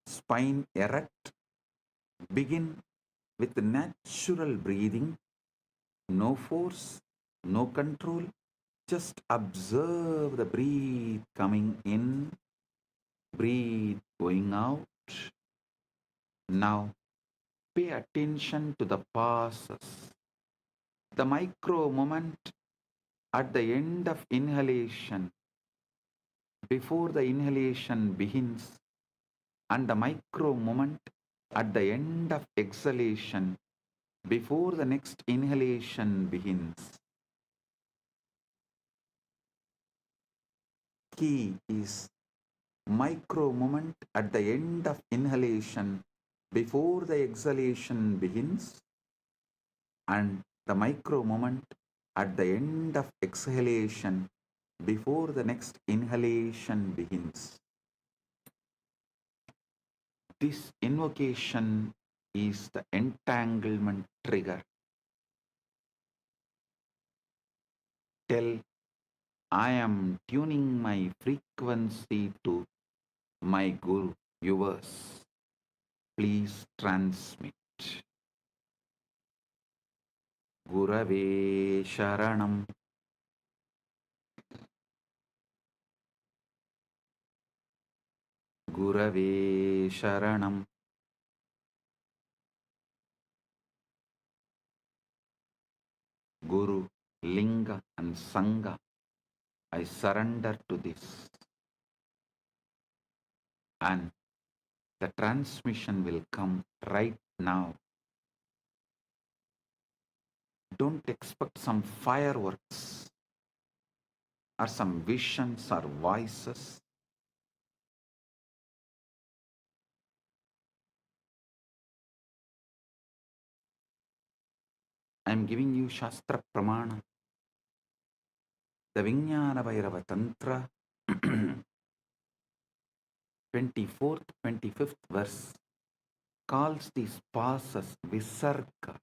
spine erect, begin with natural breathing, no force, no control. Just observe the breath coming in, breathe going out. Now pay attention to the pauses, the micro moment at the end of inhalation, before the inhalation begins, and the micro moment at the end of exhalation, before the next inhalation begins. Key is micro moment at the end of inhalation, before the exhalation begins, and the micro moment at the end of exhalation, before the next inhalation begins. This invocation is the entanglement trigger. Tell, I am tuning my frequency to my Guru, yours. Please transmit. Gurave Sharanam. Gurave Sharanam. Guru, Linga and Sangha, I surrender to this. And the transmission will come right now. Don't expect some fireworks or some visions or voices. I am giving you Shastra Pramana, the Vijnana Bhairava Tantra, 24th, 25th verse calls these passes Visarga,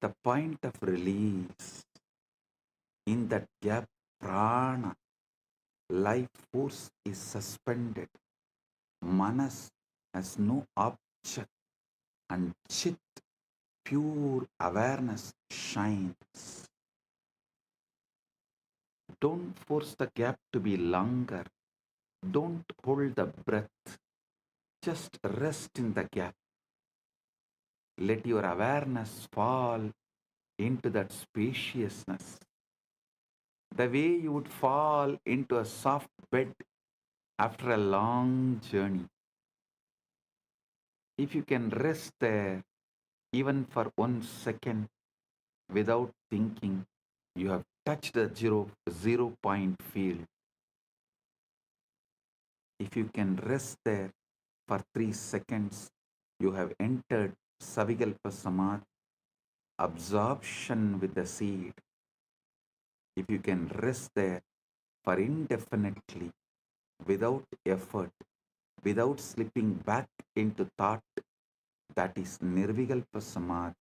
the point of release. In that gap, prana, life force is suspended. Manas has no object, and Chit, pure awareness, shines. Don't force the gap to be longer. Don't hold the breath. Just rest in the gap. Let your awareness fall into that spaciousness, the way you would fall into a soft bed after a long journey. If you can rest there even for 1 second without thinking, you have touched the zero point field. If you can rest there for 3 seconds, you have entered Savikalpa Samadhi, absorption with the seed. If you can rest there for indefinitely, without effort, without slipping back into thought, that is Nirvikalpa Samadhi,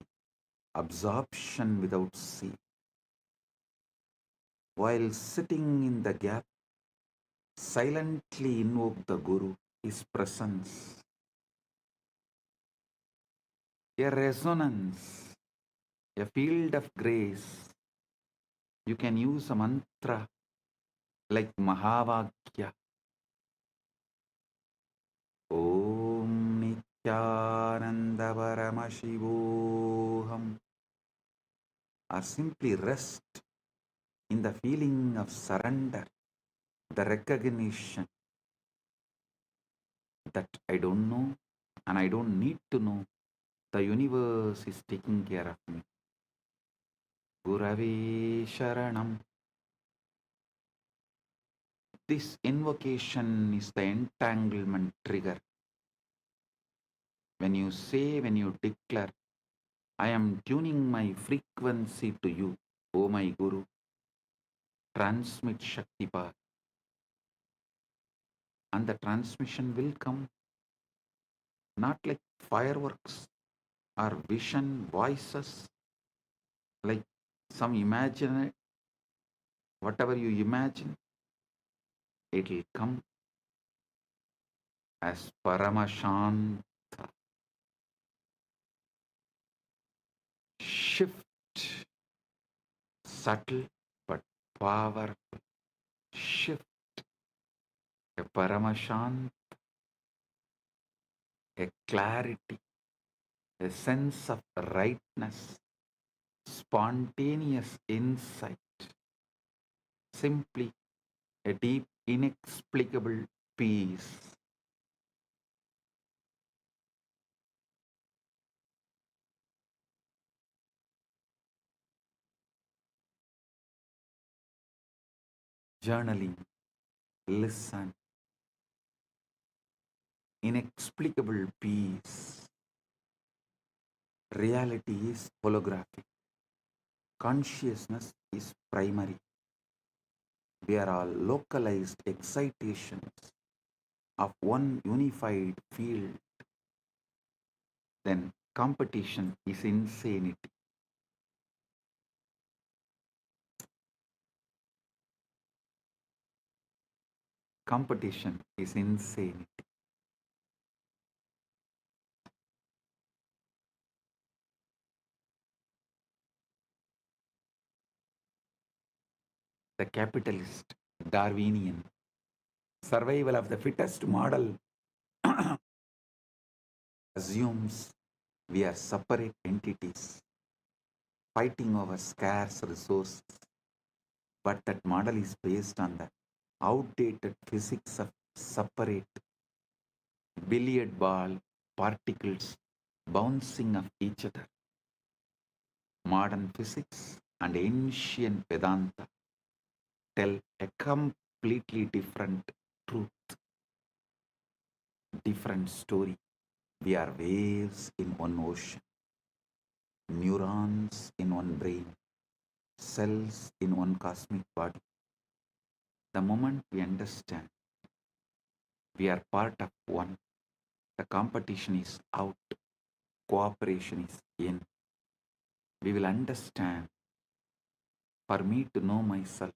absorption without seed. While sitting in the gap, silently invoke the Guru, his presence, a resonance, a field of grace. You can use a mantra like Mahavakya. Om Nityananda Paramashivoham. Or simply rest in the feeling of surrender, the recognition that I don't know and I don't need to know. The universe is taking care of me. Gurave Sharanam. This invocation is the entanglement trigger. When you say, when you declare, I am tuning my frequency to you, O my Guru. Transmit Shakti Path. And the transmission will come not like fireworks or vision voices, like some imagine, whatever you imagine, it will come as Paramashanta. Shift, subtle but powerful. Shift, a Paramashanta, a clarity, a sense of rightness, spontaneous insight, simply a deep, inexplicable peace. Journaling, listen, inexplicable peace. Reality is holographic. Consciousness is primary. We are all localized excitations of one unified field. Then competition is insanity. Competition is insanity. The capitalist, Darwinian, survival of the fittest model assumes we are separate entities fighting over scarce resources. But that model is based on the outdated physics of separate billiard ball particles bouncing off each other. Modern physics and ancient Vedanta tell a completely different truth, different story. We are waves in one ocean, neurons in one brain, cells in one cosmic body. The moment we understand we are part of one, the competition is out, cooperation is in. We will understand, for me to know myself,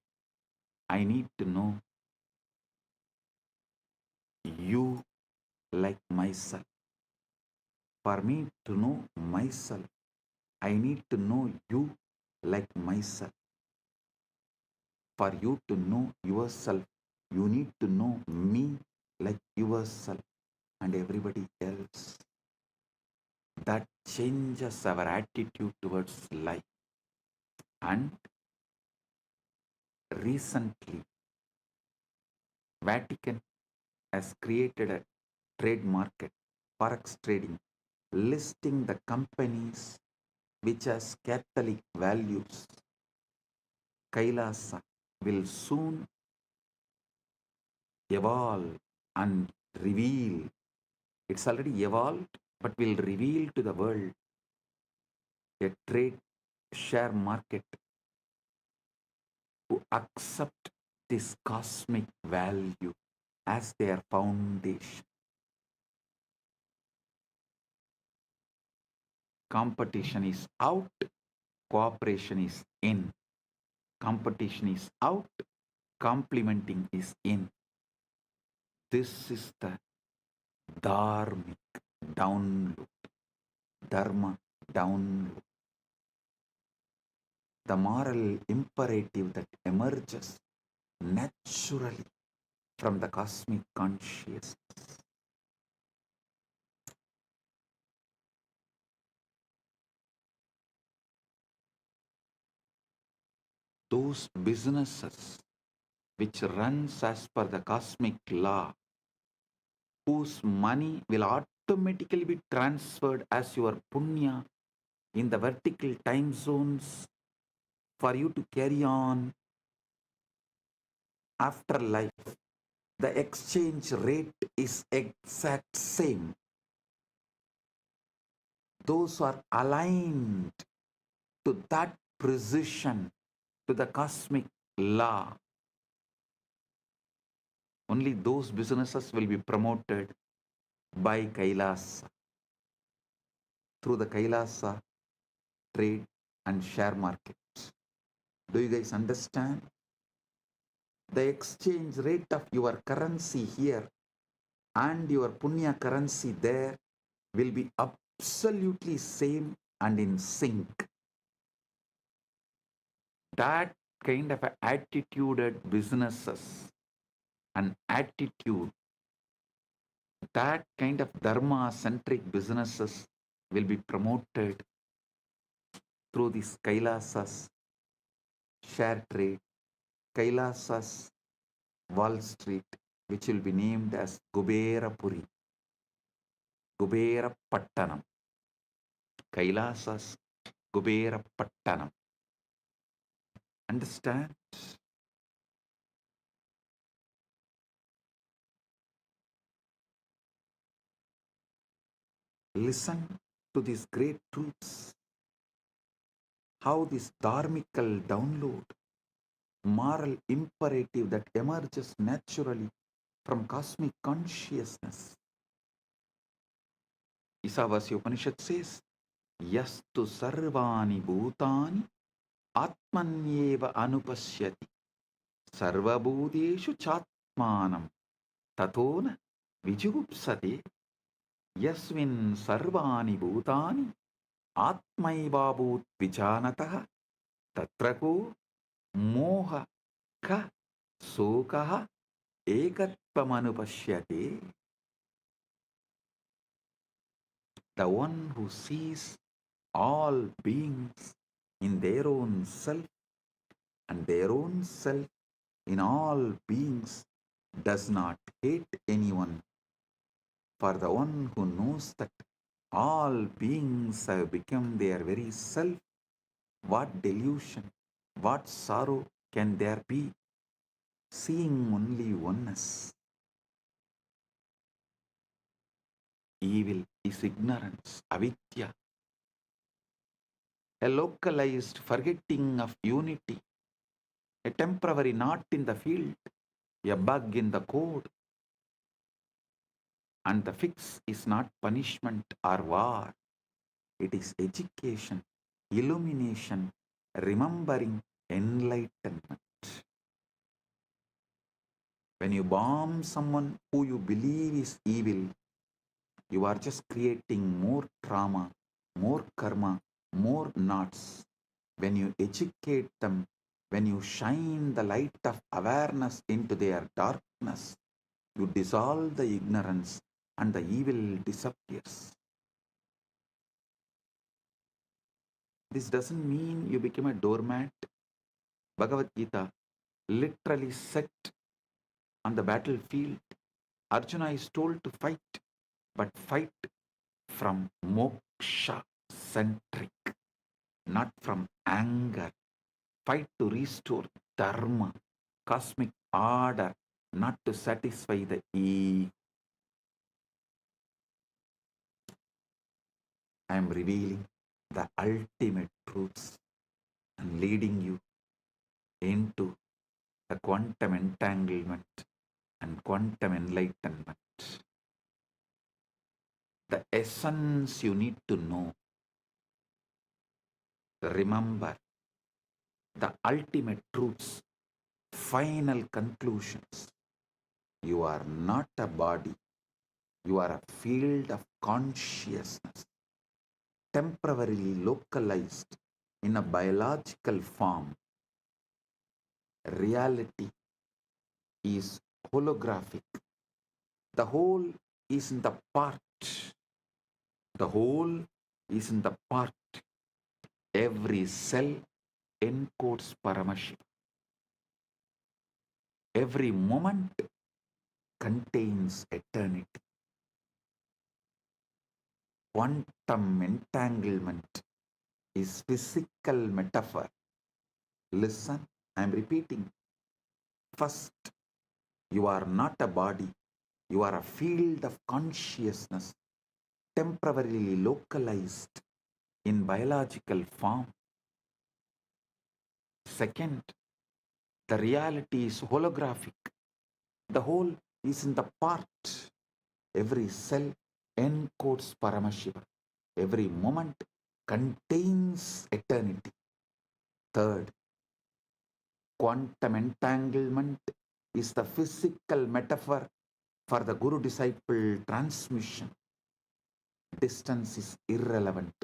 I need to know you like myself. For me to know myself, I need to know you like myself. For you to know yourself, you need to know me like yourself and everybody else. That changes our attitude towards life. And recently, Vatican has created a trade market, forex trading, listing the companies which has Catholic values. Kailasa will soon evolve and reveal. It's already evolved, but will reveal to the world a trade share market who accept this cosmic value as their foundation. Competition is out, cooperation is in. Competition is out, complementing is in. This is the dharmic download, dharma download. The moral imperative that emerges naturally from the cosmic consciousness. Those businesses which runs as per the cosmic law, whose money will automatically be transferred as your punya in the vertical time zones for you to carry on after life. The exchange rate is exact same. those who are aligned to that precision, to the cosmic law, only those businesses will be promoted by Kailasa, through the Kailasa trade and share markets. Do you guys understand? The exchange rate of your currency here and your punya currency there will be absolutely same and in sync. That kind of a attituded businesses and attitude, that kind of dharma centric businesses will be promoted through this Kailasas share trade, Kailasas Wall Street, which will be named as Kuberapuri, Kubera Pattanam, Kailasas Kubera Pattanam. Understand? Listen to these great truths. How this dharmical download, moral imperative that emerges naturally from cosmic consciousness. Isavasya Upanishad says, Yastu sarvani bhutani atmanyeva anupashyati sarvabhuteshu chatmanam tatona vijugupsate yasmin sarvani bhutani atmaivabhut vijanatah tatrako moha ka sokaha ekatvamanupashyate. The one who sees all beings in their own self and their own self in all beings does not hate anyone. For the one who knows that all beings have become their very self, what delusion, what sorrow can there be, seeing only oneness? Evil is ignorance, avidya, a localized forgetting of unity, a temporary knot in the field, a bug in the code. And the fix is not punishment or war. It is education, illumination, remembering, enlightenment. When you bomb someone who you believe is evil, you are just creating more trauma, more karma, more knots. When you educate them, when you shine the light of awareness into their darkness, you dissolve the ignorance and the evil disappears. This doesn't mean you become a doormat. Bhagavad Gita literally set on the battlefield. Arjuna is told to fight, but fight from moksha centric, not from anger. Fight to restore dharma, cosmic order, not to satisfy the ego. I am revealing the ultimate truths and leading you into the quantum entanglement and quantum enlightenment. The essence you need to know. Remember the ultimate truths, final conclusions. You are not a body. You are a field of consciousness, temporarily localized in a biological form. Reality is holographic. The whole is in the part. The whole is in the part. Every cell encodes Paramashiva. Every moment contains eternity. Quantum entanglement is physical metaphor. Listen, I am repeating. First, you are not a body. You are a field of consciousness. temporarily localized in biological form. Second, the reality is holographic. The whole is in the part. Every cell encodes Paramashiva. Every moment contains eternity. Third, quantum entanglement is the physical metaphor for the Guru-disciple transmission. Distance is irrelevant.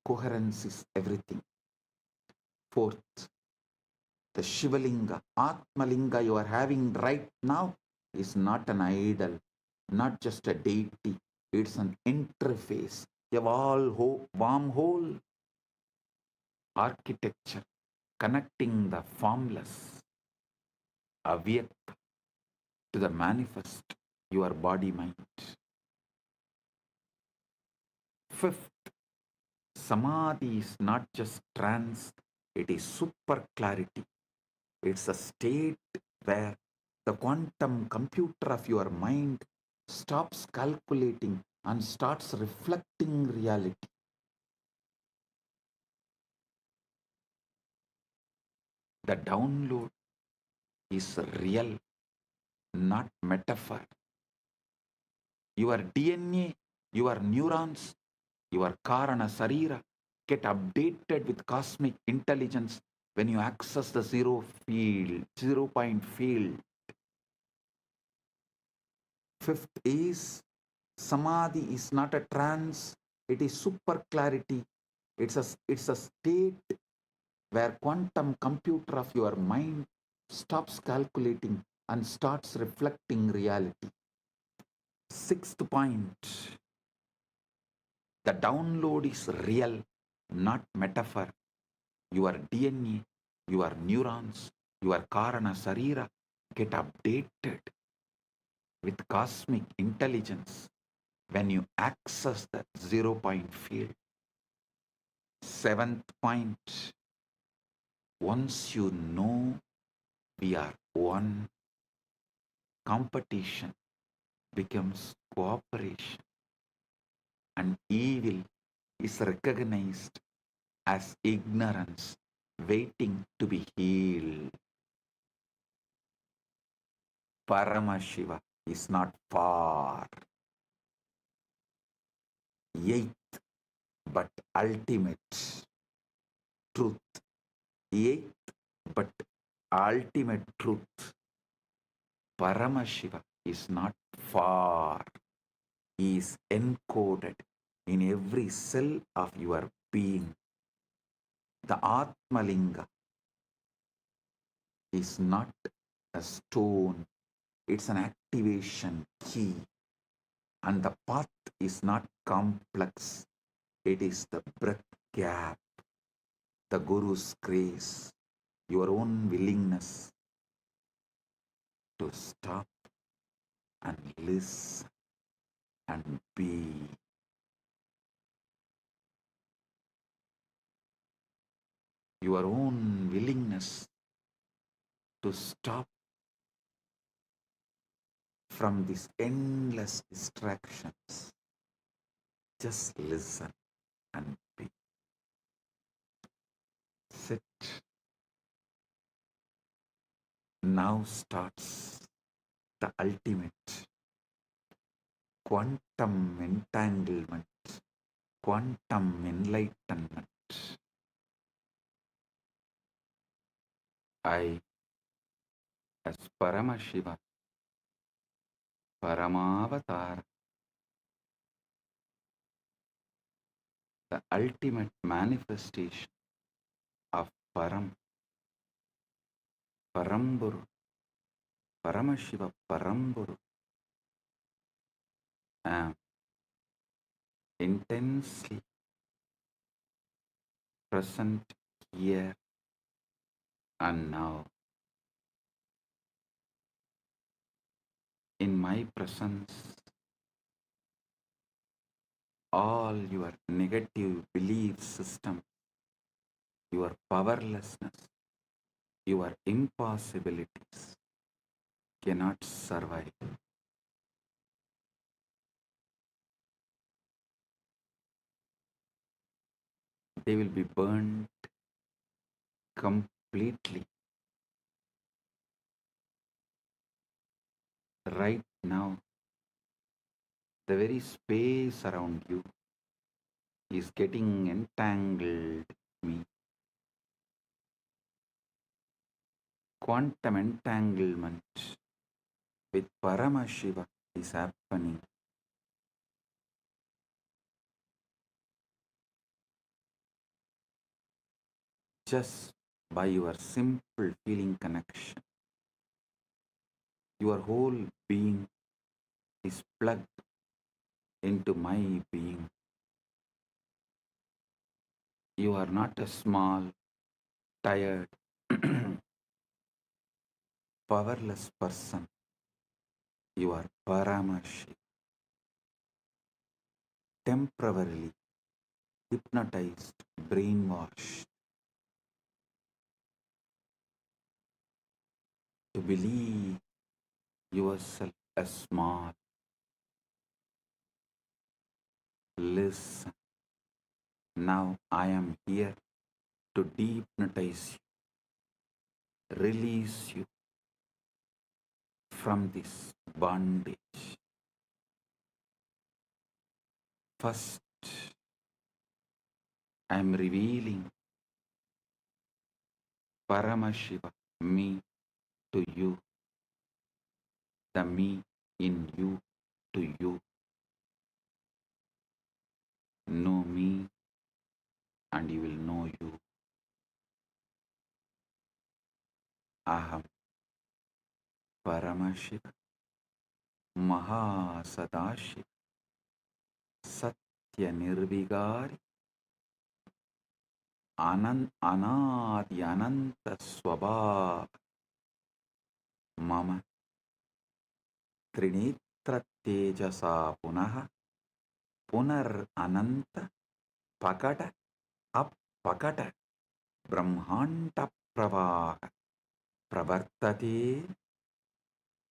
Coherence is everything. Fourth, the Shivalinga, Atmalinga you are having right now is not an idol, not just a deity. It's an interface, a wormhole architecture connecting the formless, avyakta, to the manifest, your body-mind. Fifth, Samadhi is not just trance, it is super clarity. It's a state where the quantum computer of your mind stops calculating and starts reflecting reality. The download is real, not metaphor. Your DNA, your neurons, your Karana Sarira get updated with cosmic intelligence when you access the zero point field. Fifth is Samadhi is not a trance, it is super clarity. It's a state where quantum computer of your mind stops calculating and starts reflecting reality. Sixth point, the download is real, not metaphor. Your DNA, your neurons, your Karana Sarira get updated with cosmic intelligence when you access the 0 point field. Seventh point, once you know we are one, competition becomes cooperation, and evil is recognized as ignorance waiting to be healed. Paramashiva is not far. Eighth but ultimate truth. Eighth but ultimate truth. Paramashiva is not far. He is encoded in every cell of your being. The Atmalinga is not a stone, it's an activation key. And the path is not complex, it is the breath gap, the Guru's grace, your own willingness to stop and listen and be. Your own willingness to stop from these endless distractions. Just listen and be. Sit. Now starts the ultimate quantum entanglement, quantum enlightenment. I, as Paramashiva, Paramavatara, the ultimate manifestation of Paramburu, Paramashiva Paramburu, am intensely present here and now. In my presence, all your negative belief system, your powerlessness, your impossibilities cannot survive. they will be burnt completely. Right now, the very space around you is getting entangled with me. Quantum entanglement with Paramashiva is happening. Just by your simple feeling connection. Your whole being is plugged into my being. You are not a small, tired, powerless person. You are Paramashi, temporarily hypnotized, brainwashed to believe yourself as small. Listen, now I am here to dehypnotize you, release you from this bondage. First, I am revealing Paramashiva, me, to you, the me in you to you. Know me and you will know you. Aham Paramashiva Mahasadashiva Satya Nirvigari Anadi Ananta Swabhava Mama Trinitra Tejasa Punaha Punar Ananta Pakata Appakata Brahmanta Pravaha Pravartate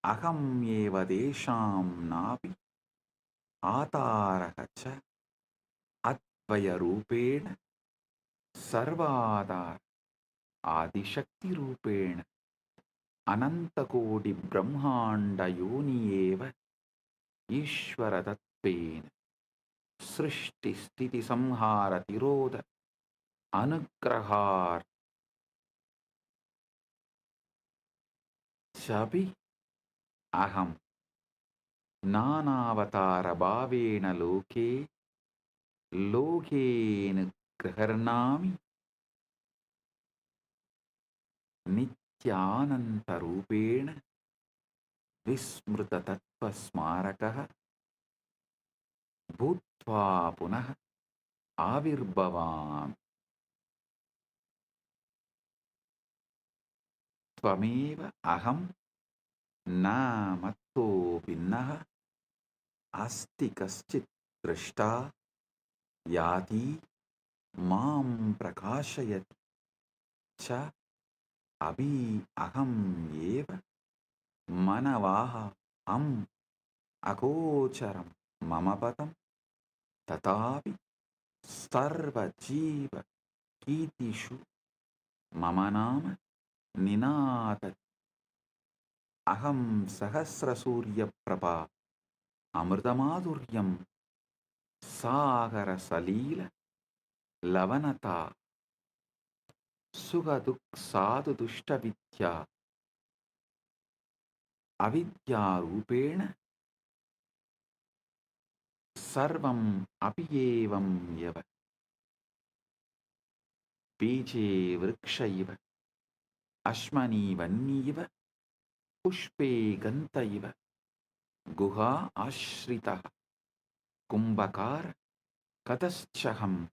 Aham Eva Desham Napi Ataraha cha Advaya Rupena Sarvadar Adishakti Rupena Anantakodi Brahmanda Yoni Eva Ishvara Tattvena Srishti Sthiti Samhara Tiroda Anugrahar Chapi Aham Nanavatara Bhavena Loke Lokena Graharnami Nityanantarupena Vismruta Tattva Smarakaha Bhutva Punah Avirbhavam Tvameva Aham Namatto Vinnaha Asti Kaschit Drashta Yati Mam Prakashayati Cha Abhi Aham Eva Manavaha Am Akocharam Mamapatam Tatapi Sarva Jiva Kitishu Mamanama Ninata Aham Sahasra Surya Prabha Amritamadhuryam Sagara Salila Lavanata Sugaduk Sadhu Dushta Vidya Avidya Rupena Sarvam Apiyevam Yava Beje Vrikshaiva Ashmani Vanniva Pushpe Gantaiva Guha Ashrita Kumbhakar Kataschaham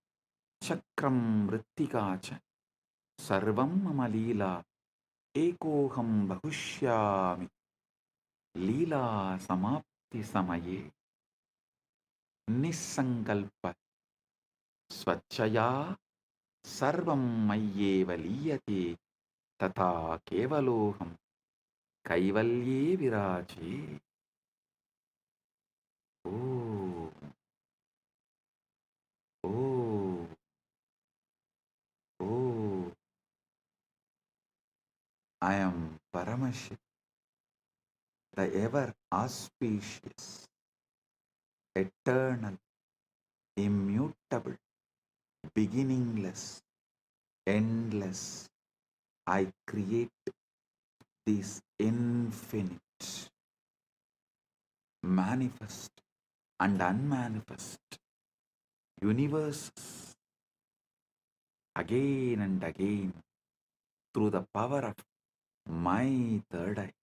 Chakram Rittikacha Sarvam Mamalila Ekoham Bahushyami Lila Samapti Samaye Nisankalpa Swachaya Sarvam Mayyeva Liyate Tata Kevaloham Kaivalye Viraje. Oh, oh. I am Paramashiv, the ever auspicious, eternal, immutable, beginningless, endless. I create these infinite, manifest and unmanifest universes again and again through the power of my third eye.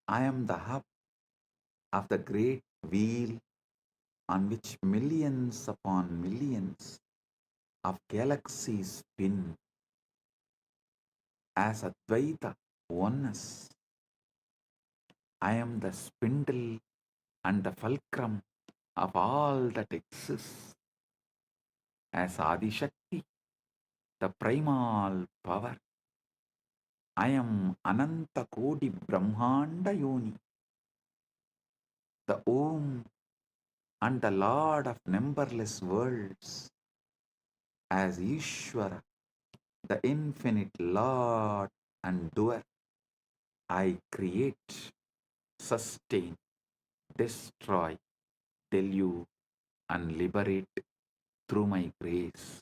I am the hub of the great wheel on which millions upon millions of galaxies spin as Advaita oneness. I am the spindle and the fulcrum of all that exists as Adishakti, the primal power. I am Ananta Kodi Brahmanda Yoni, the Om and the Lord of numberless worlds, as Ishvara, the infinite Lord and doer. I create, sustain, destroy, delude, and liberate through my grace.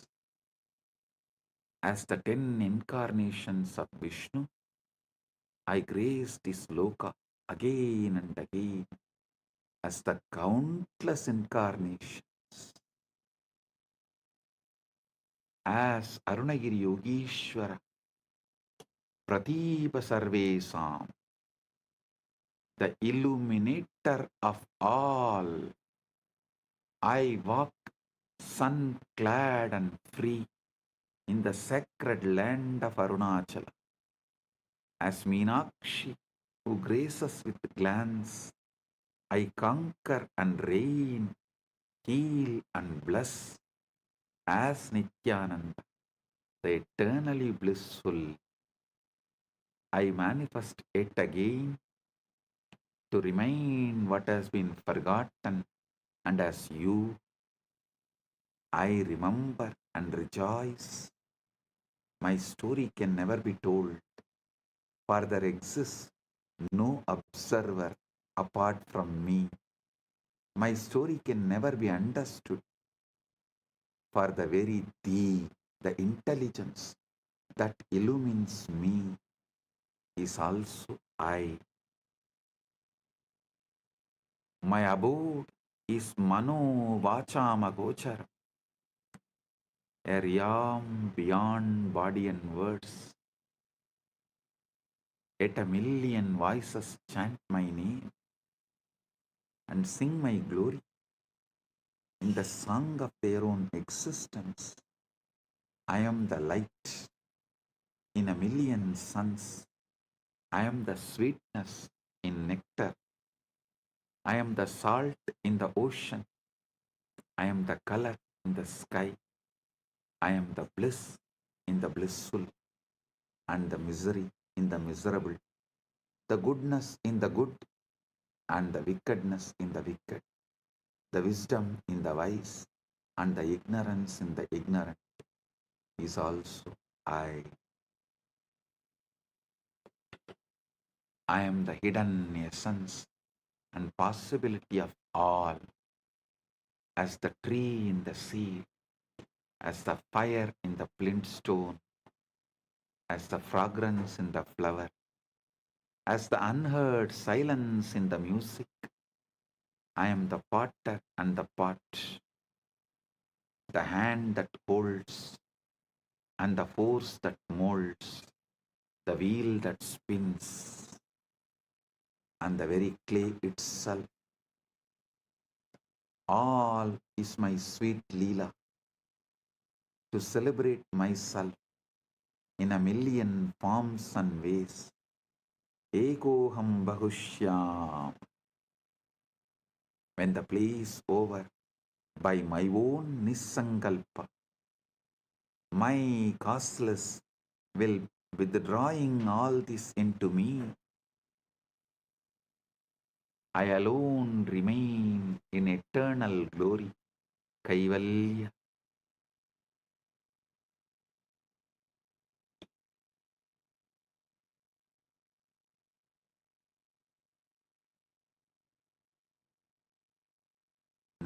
As the 10 incarnations of Vishnu, I grace this loka again and again as the countless incarnations. As Arunagiri Yogeshwara, Pratipa Sarvesam, the illuminator of all, I walk sun-clad and free in the sacred land of Arunachala. As Meenakshi, who graces with glance, I conquer and reign, heal and bless, as Nityananda, the eternally blissful. I manifest it again to remind what has been forgotten, and as you, I remember and rejoice. My story can never be told, for there exists no observer apart from me. My story can never be understood, for the very thee, the intelligence that illumines me, is also I. My abode is Mano Vachama Gochara, a realm beyond body and words. Yet a million voices chant my name and sing my glory in the song of their own existence. I am the light in a million suns. I am the sweetness in nectar. I am the salt in the ocean. I am the color in the sky. I am the bliss in the blissful and the misery in the miserable, the goodness in the good and the wickedness in the wicked, the wisdom in the wise and the ignorance in the ignorant is also I. I am the hidden essence and possibility of all, as the tree in the seed, as the fire in the flint stone, as the fragrance in the flower, as the unheard silence in the music. I am the potter and the pot, the hand that holds and the force that molds, the wheel that spins and the very clay itself. All is my sweet Leela to celebrate myself in a million forms and ways. Ekoham Bahushyam. When the play is over, by my own Nisankalpa, my causeless will withdrawing all this into me, I alone remain in eternal glory, Kaivalya.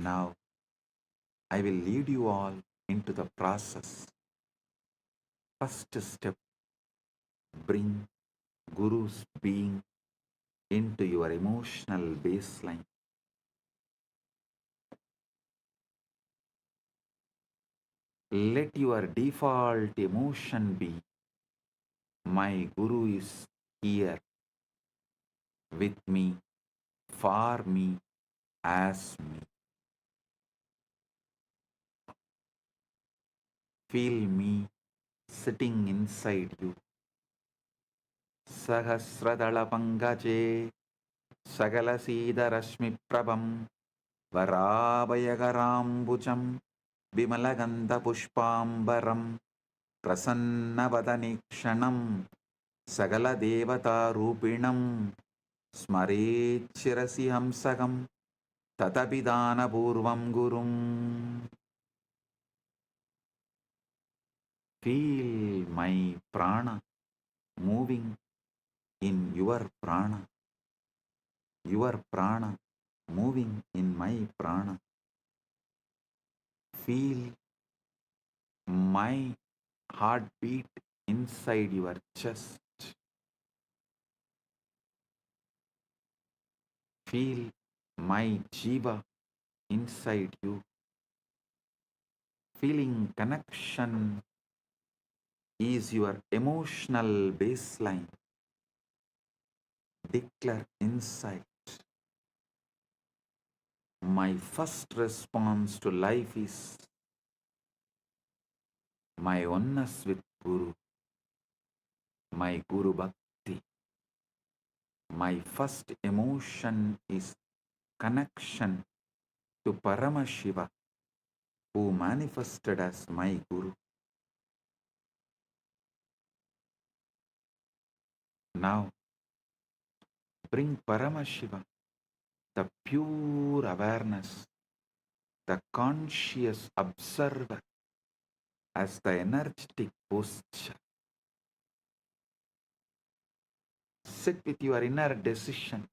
Now, I will lead you all into the process. First step, bring Guru's being into your emotional baseline. Let your default emotion be, my Guru is here with me, for me, as me. Feel me sitting inside you. Sahasradala Pangaje, Sagala Sida Rashmi Prabham, Varabhayagarambucham, Vimalaganda Pushpambaram, Prasannavadanikshanam, Sagala Devata Rupinam, Smarechirasi Hamsagam, Tatapidana Purvam Gurum. Feel my prana moving in your prana moving in my prana. Feel my heartbeat inside your chest. Feel my jiva inside you. Feeling connection is your emotional baseline. Declare inside. My first response to life is my oneness with Guru, my Guru Bhakti. My first emotion is connection to Paramashiva, who manifested as my Guru. Now, bring Paramashiva, the pure awareness, the conscious observer, as the energetic posture. Sit with your inner decision.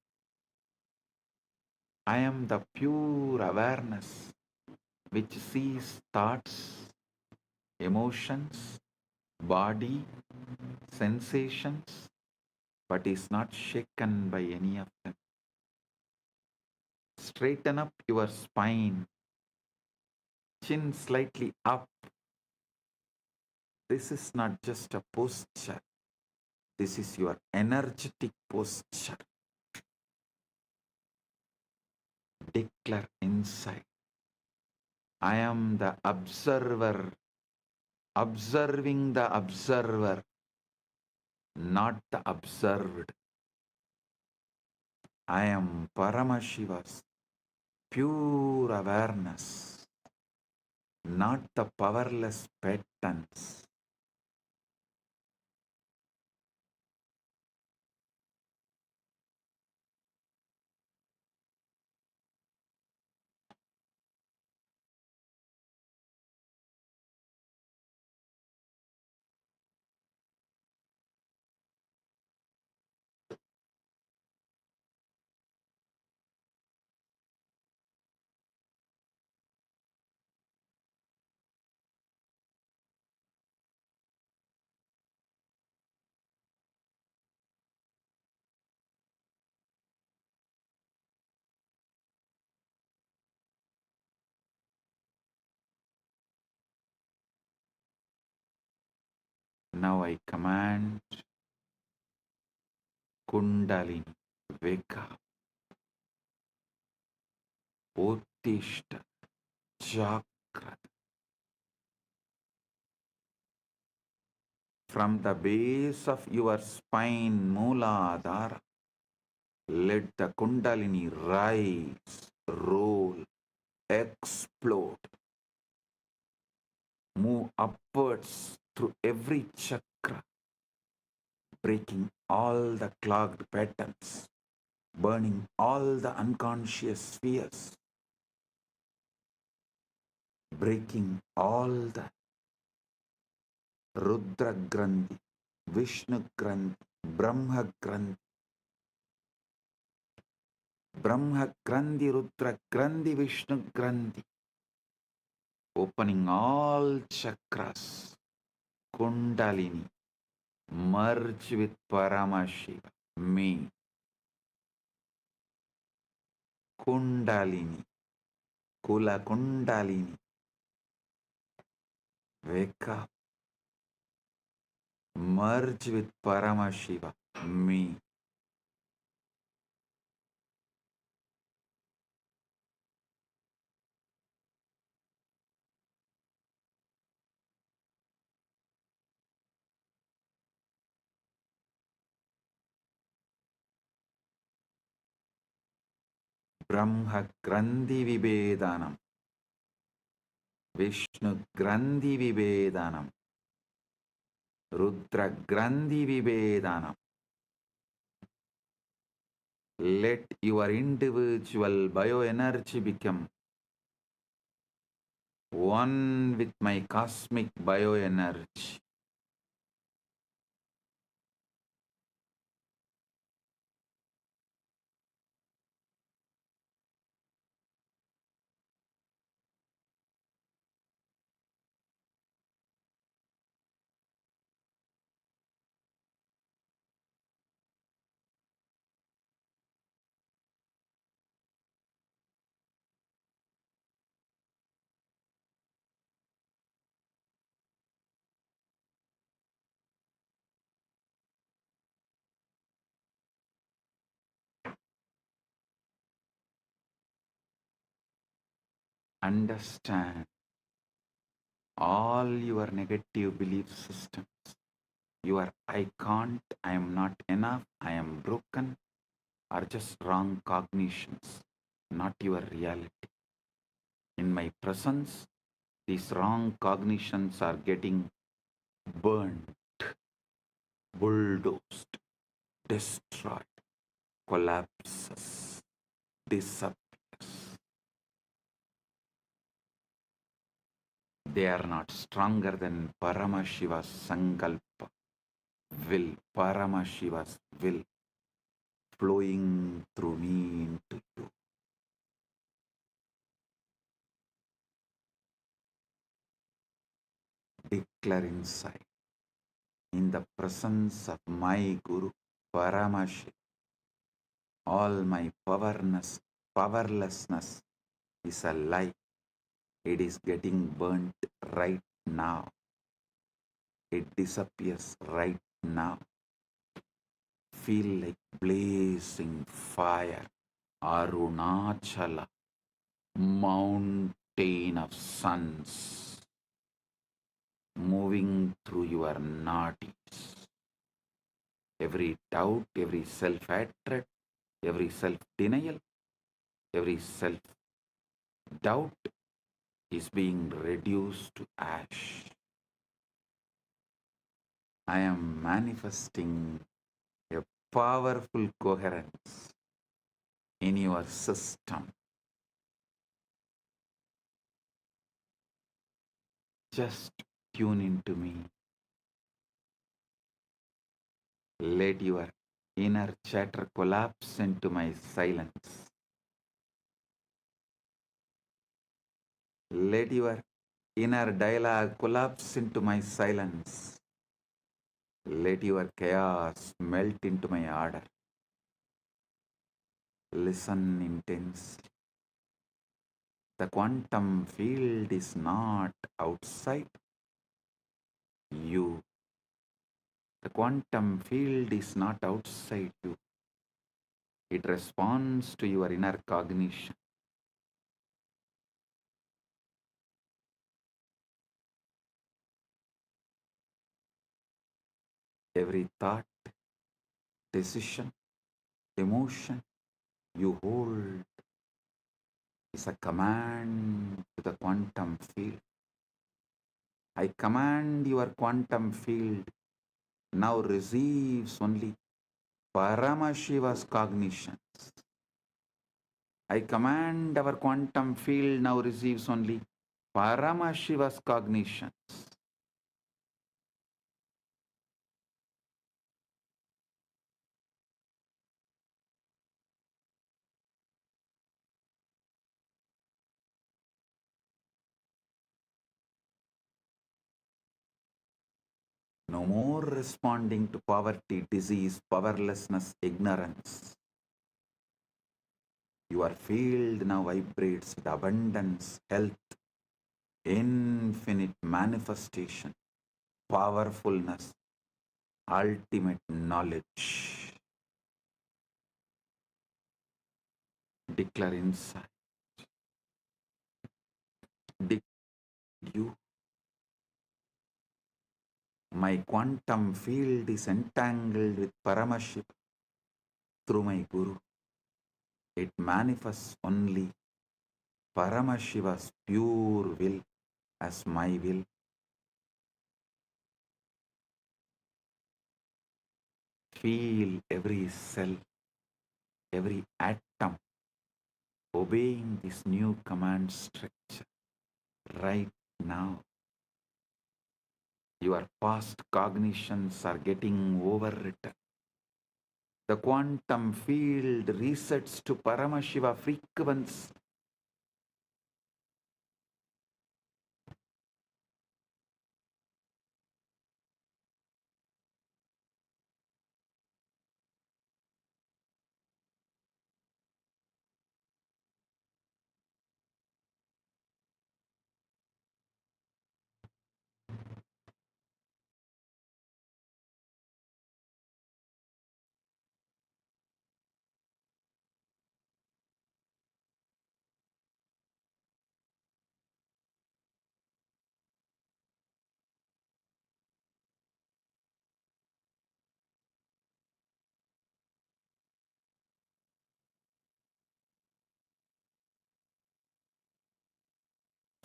I am the pure awareness which sees thoughts, emotions, body, sensations, but is not shaken by any of them. Straighten up your spine, chin slightly up. This is not just a posture. This is your energetic posture. Declare inside. I am the observer, observing the observer, not the observed. I am Paramashiva's pure awareness, not the powerless patterns. Now I command Kundalini, wake up, Uttishta, Chakra. From the base of your spine, Mooladhara, let the Kundalini rise, roll, explode, move upwards through every chakra, breaking all the clogged patterns, burning all the unconscious spheres, breaking all the Rudra Granthi, Vishnu Granthi, Brahma Granthi, Brahma Grandhi, Rudra Grandhi, Vishnu Grandhi. Opening all chakras. Kundalini. Merge with Paramashiva. Me. Kundalini. Kula Kundalini. Wake up. Merge with Paramashiva. Me. Brahma Grandhi Vibhedanam. Vishnu Grandhi Vibhedanam. Rudra Grandhi Vibhedanam. Let your individual bioenergy become one with my cosmic bioenergy. Understand all your negative belief systems. Your I can't, I am not enough, I am broken are just wrong cognitions, not your reality. In my presence, these wrong cognitions are getting burned, bulldozed, destroyed, collapses, disappears. They are not stronger than Paramashiva's Sankalpa, will, Paramashiva's will flowing through me into you. Declare inside, in the presence of my Guru, Paramashiva, all my powerlessness is a lie. It is getting burnt right now. It disappears right now. Feel like blazing fire. Arunachala, mountain of suns, moving through your nadis. Every doubt, every self-hatred, every self-denial, every self-doubt is being reduced to ash. I am manifesting a powerful coherence in your system. Just tune into me. Let your inner chatter collapse into my silence. Let your inner dialogue collapse into my silence. Let your chaos melt into my order. Listen intensely. The quantum field is not outside you. The quantum field is not outside you. It responds to your inner cognition. Every thought, decision, emotion you hold is a command to the quantum field. I command your quantum field now receives only Paramashiva's cognitions. I command our quantum field now receives only Paramashiva's cognitions. No more responding to poverty, disease, powerlessness, ignorance. Your field now vibrates with abundance, health, infinite manifestation, powerfulness, ultimate knowledge. Declare inside. Did you? My quantum field is entangled with Paramashiva through my Guru. It manifests only Paramashiva's pure will as my will. Feel every cell, every atom obeying this new command structure right now. Your past cognitions are getting overwritten. The quantum field resets to Paramashiva frequency.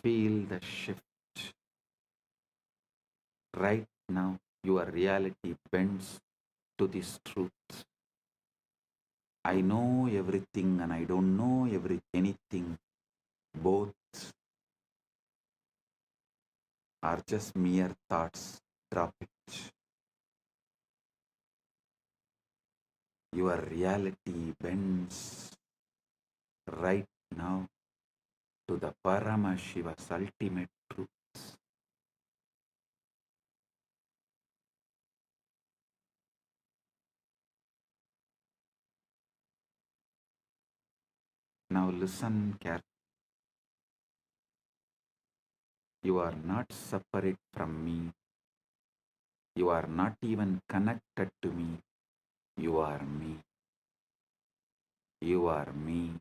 Feel the shift. Right now, your reality bends to this truth. I know everything and I don't know anything. Both are just mere thoughts. Drop it. Your reality bends right now to the Paramashiva's ultimate truth. Now listen carefully. You are not separate from me. You are not even connected to me. You are me. You are me.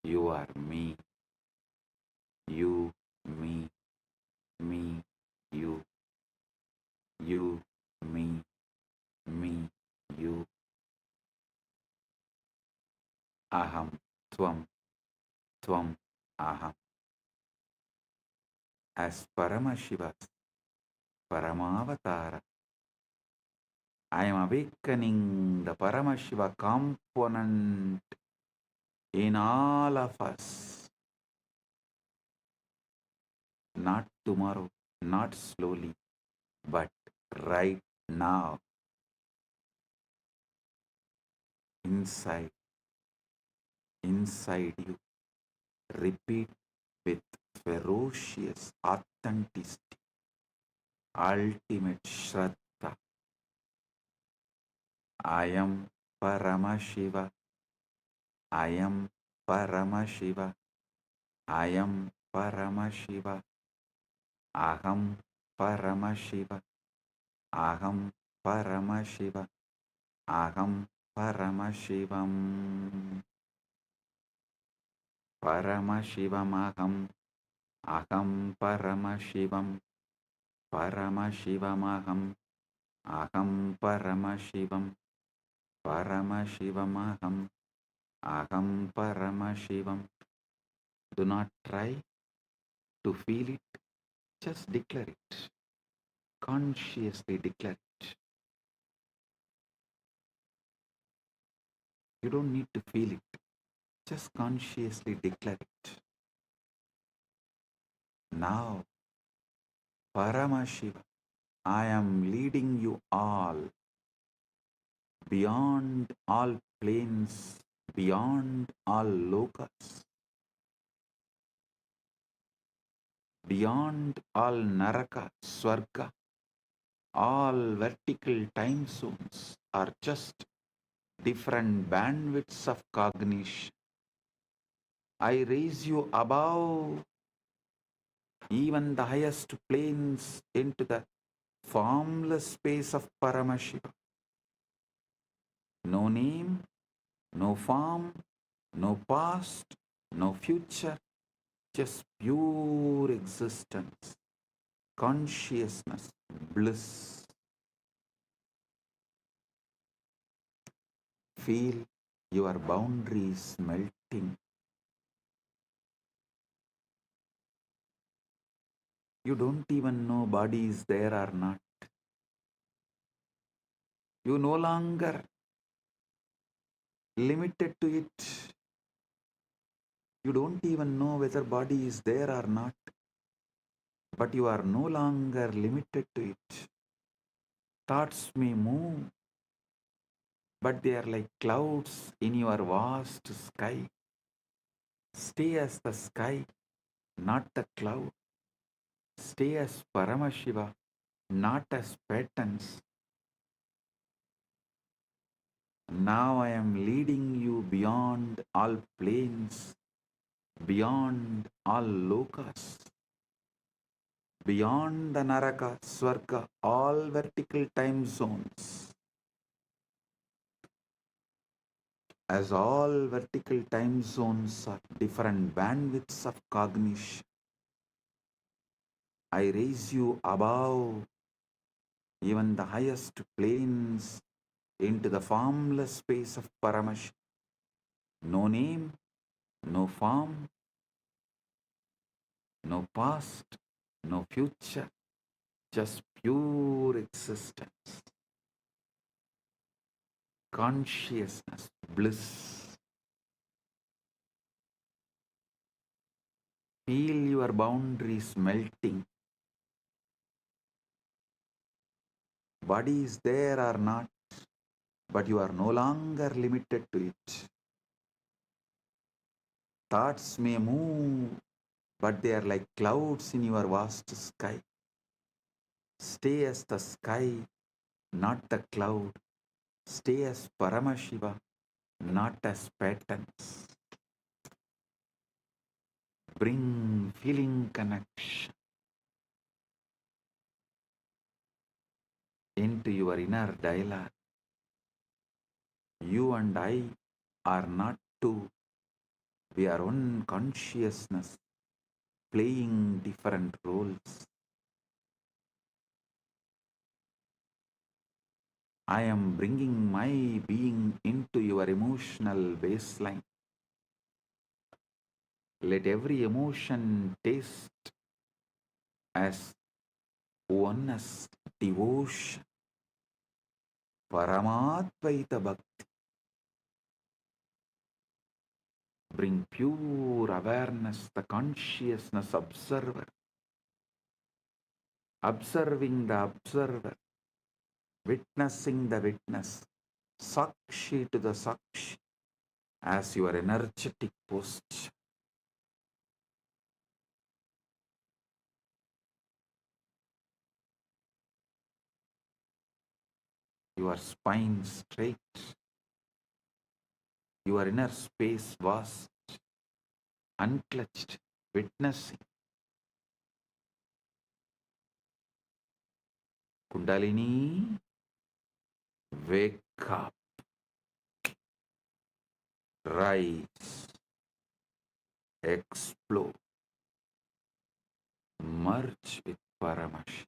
You are me. You, me, you, me, you. Aham, tvam, aham. As Paramashiva's Paramavatara, I am awakening the Paramashiva component in all of us. Not tomorrow, not slowly, but right now. Inside you. Repeat with ferocious authenticity, ultimate Shraddha. I am Paramashiva. I am Paramashiva. I am Paramashiva. Aham Paramashiva. Aham Paramashiva. Aham Paramashivam. Paramashivam aham. Aham Paramashivam. Paramashivam aham. Aham Paramashivam. Paramashivam aham. Aham Paramashivam. Do not try to feel it. Just declare it. Consciously declare it. You don't need to feel it. Just consciously declare it. Now, Paramashiva, I am leading you all beyond all planes, beyond all lokas, beyond all naraka, swarga, All vertical time zones are just different bandwidths of cognition. I raise you above even the highest planes into the formless space of Paramashiva. No name, no form, no past, no future, just pure existence, consciousness, bliss. Feel your boundaries melting. You don't even know body is there or not. You no longer limited to it. You don't even know whether body is there or not, but you are no longer limited to it. Thoughts may move, but they are like clouds in your vast sky. Stay as the sky, not the cloud. Stay as Paramashiva, not as patterns. Now I am leading you beyond all planes, beyond all lokas, beyond the Naraka, Swarga, all vertical time zones. As all vertical time zones are different bandwidths of cognition, I raise you above even the highest planes into the formless space of Paramash. No name, no form, no past, no future, just pure existence, consciousness, bliss. Feel your boundaries melting. Body is there or not, but you are no longer limited to it. Thoughts may move, but they are like clouds in your vast sky. Stay as the sky, not the cloud. Stay as Paramashiva, not as patterns. Bring feeling connection into your inner dialogue. You and I are not two. We are one consciousness playing different roles. I am bringing my being into your emotional baseline. Let every emotion taste as oneness, devotion, Paramadvaita Bhakti. Bring pure awareness, the consciousness observer, observing the observer, witnessing the witness, Sakshi to the Sakshi as your energetic posture. Your spine straight, your inner space vast, unclutched, witnessing. Kundalini, wake up, rise, explode, merge with Paramash.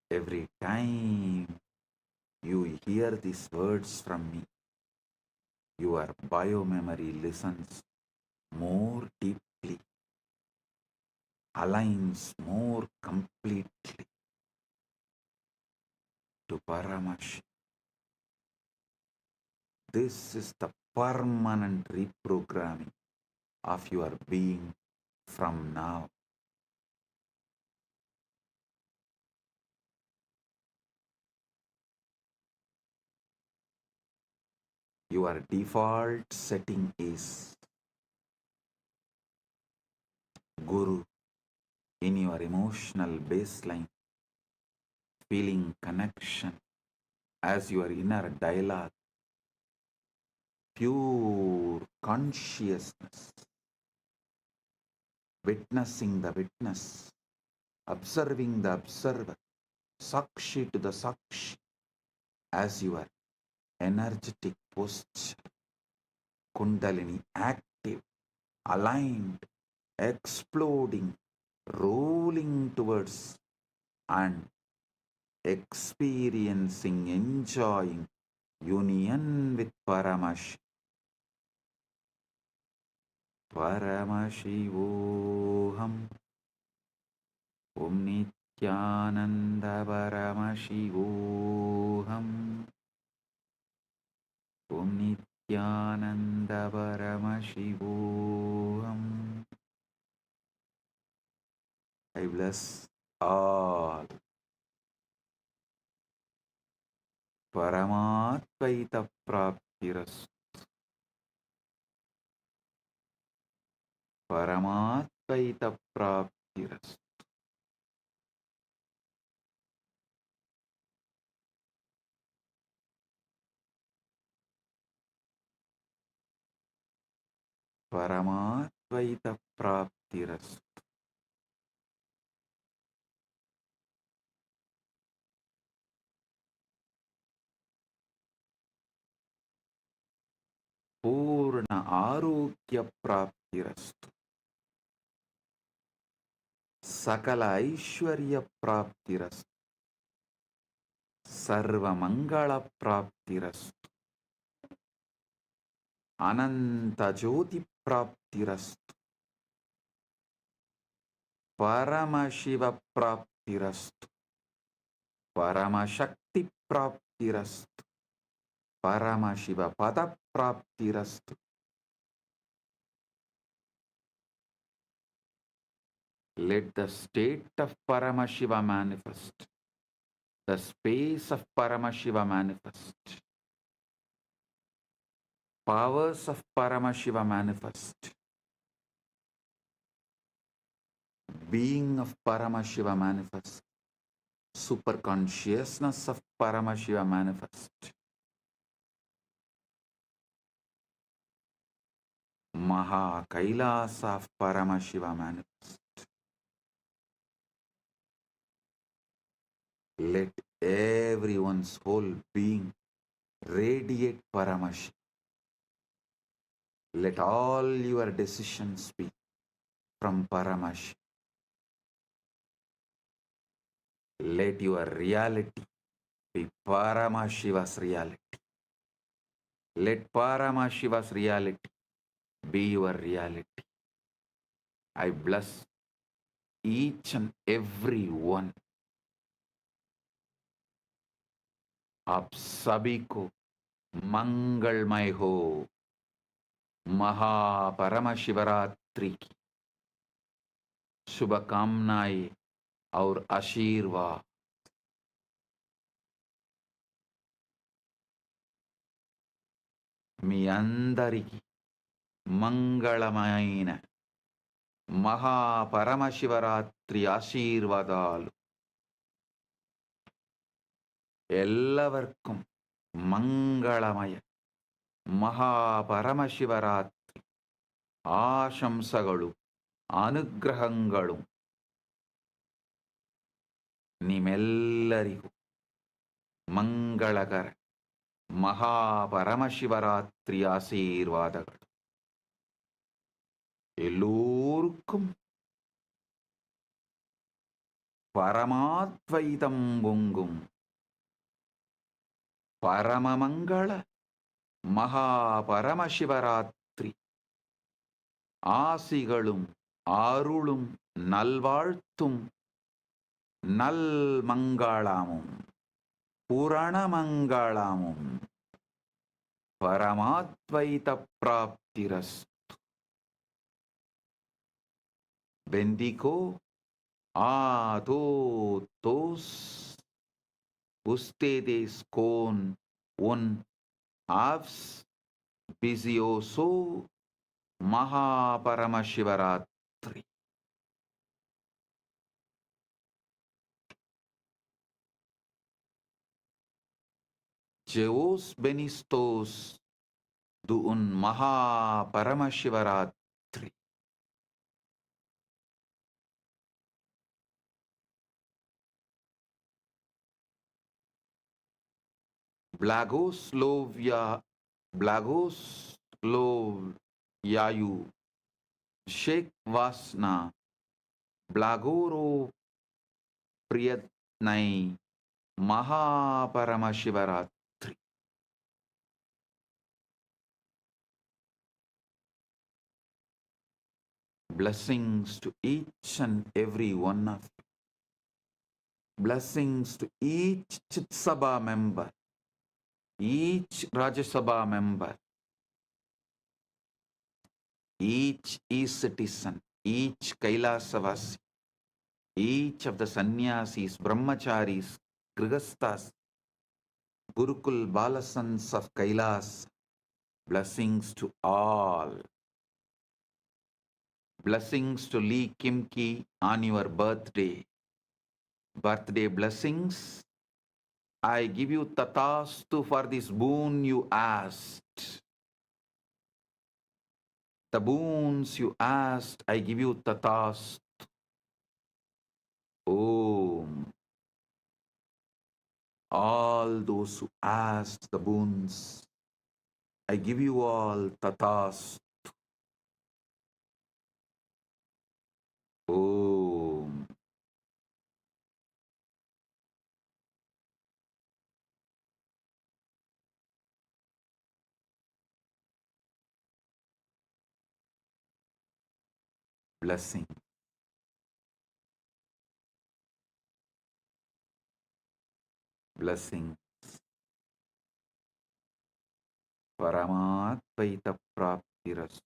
Every time you hear these words from me, your biomemory listens more deeply, aligns more completely to Paramash. This is the permanent reprogramming of your being from now. Your default setting is Guru in your emotional baseline, feeling connection as your inner dialogue, pure consciousness, witnessing the witness, observing the observer, Sakshi to the Sakshi, as your energetic posture, Kundalini active, aligned, exploding, rolling towards and experiencing, enjoying union with Paramash. Paramashivoham Om Nityananda Paramashivoham Om Nityananda Paramashivoham. I bless all. Paramatvaita Praptiras. Paramatvaita Praptiras. Paramatvaita Praptiras. Purna Arogya Praptirastu. Sakala Aishwarya Praptirastu. Sarva Mangala Praptirastu. Ananta Jyoti Praptirastu. Paramashiva Praptirastu. Paramashakti Praptirastu. Paramashiva Pada Praptirastu. Let the state of Paramashiva manifest. The space of Paramashiva manifest. Powers of Paramashiva manifest. Being of Paramashiva manifest. Super consciousness of Paramashiva manifest. Maha Kailasa of Paramashiva manifest. Let everyone's whole being radiate Paramashiva. Let all your decisions be from Paramashiva. Let your reality be Paramashiva's reality. Let Paramashiva's reality be your reality. I bless each and every one. आप सभी को मंगलमय हो। महापरम शिवरात्रि की शुभकामनाएं और आशीर्वाद మీ అందరికీ మంగళమైన మహాపరమశివరాత్రి ఆశీర్వాదాలు. എല്ലാവർക്കും മംഗളമയ മഹാപരമശിവരാത്രി ಆಶಂಸಗಳು ಅನುಗ್ರಹಗಳು ನಿಮ್ಮೆಲ್ಲರಿಗೂ ಮಂಗಳಕರ ಮಹಾಪರಮಶಿವರಾತ್ರಿ ಆಶೀರ್ವಾದಗಳು. எல்லோருக்கும் பரமாத்வைதம் பொங்கும் பரமமங்கள மகாபரமசிவராத்திரி ஆசிகளும் அருளும் நல்வாழ்த்தும் நல்மங்களமும் புரணமங்களமும் பரமாத்வைத பிராப்திரஸ்து. Bendigo a todos ustedes con un Bizioso Mahaparamashivaratri. Jeos Benistos Duun Mahaparamashivaratri. Blagoslovia Blagoslovyayu Sheikh Vasna Blagoro Priyatnai Mahaparamashivaratri. Blessings to each and every one of you. Blessings to each Chit Sabha member, each Rajya Sabha member, each e-citizen, each Kailasavasi, each of the sannyasis, brahmacharis, grigastas, Gurukul Balasans of Kailas. Blessings to all. Blessings to Lee Kimki on your birthday. Birthday blessings. I give you tatastu for this boon you asked. The boons you asked, I give you tatastu. Om. All those who asked the boons, I give you all tatastu. Om. Blessing. Blessing. Paramatvaita praptirastu.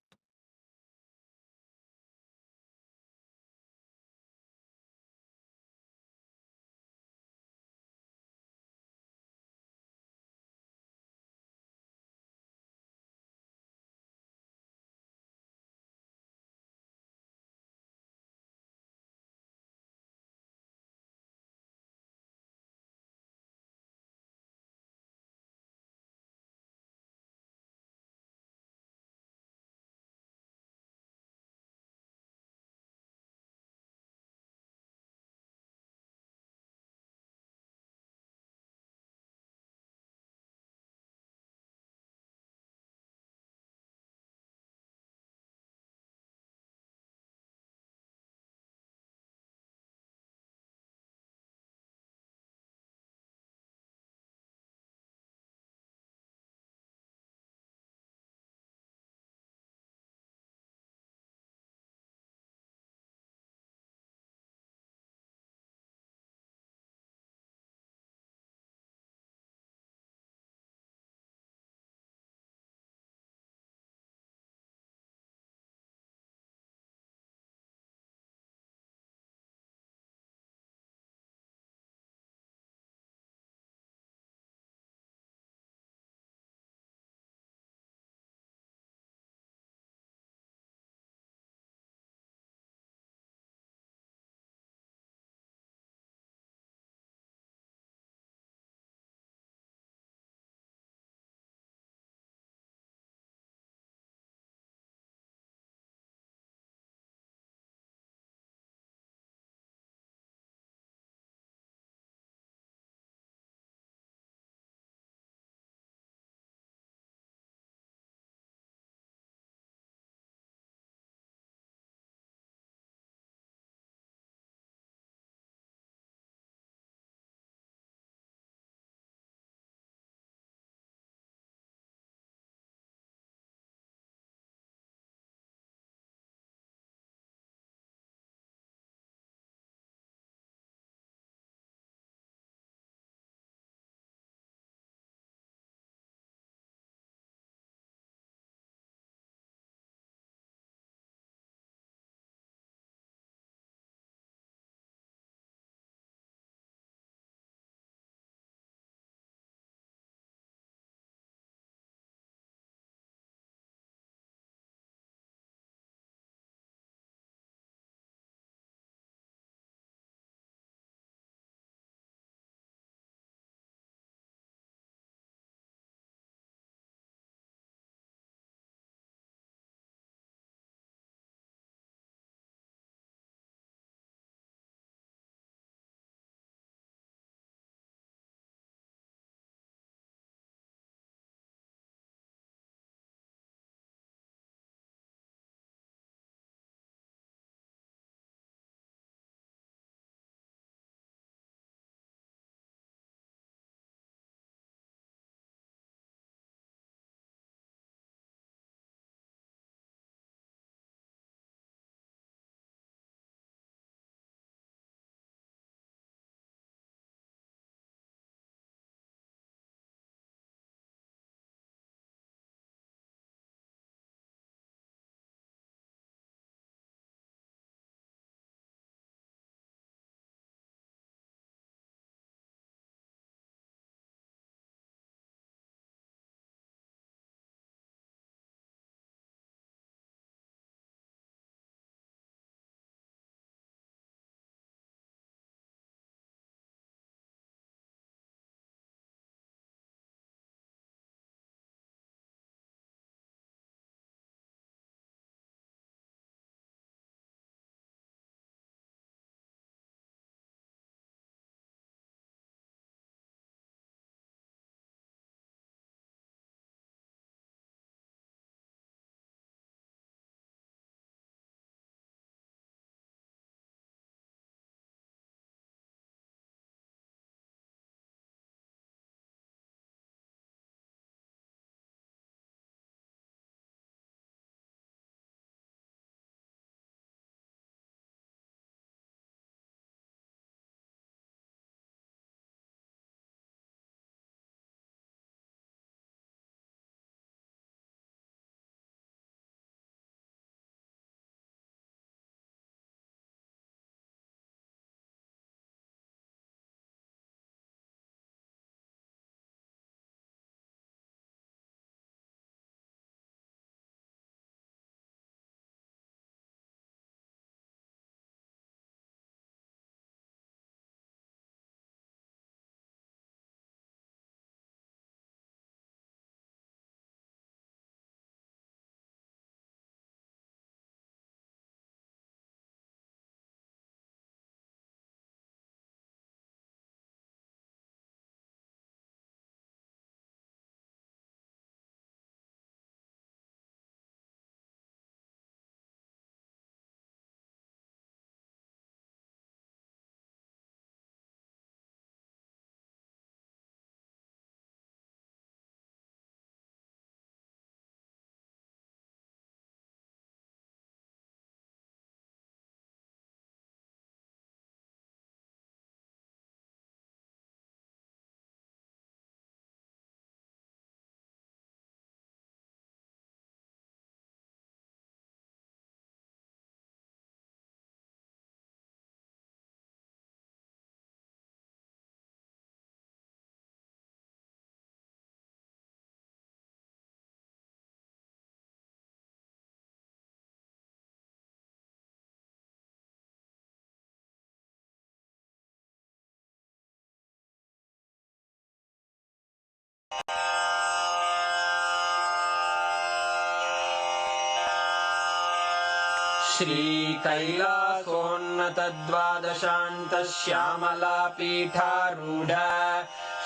श्रीकैलासोन्नतद्वादशान्तश्यामलापीठारूढ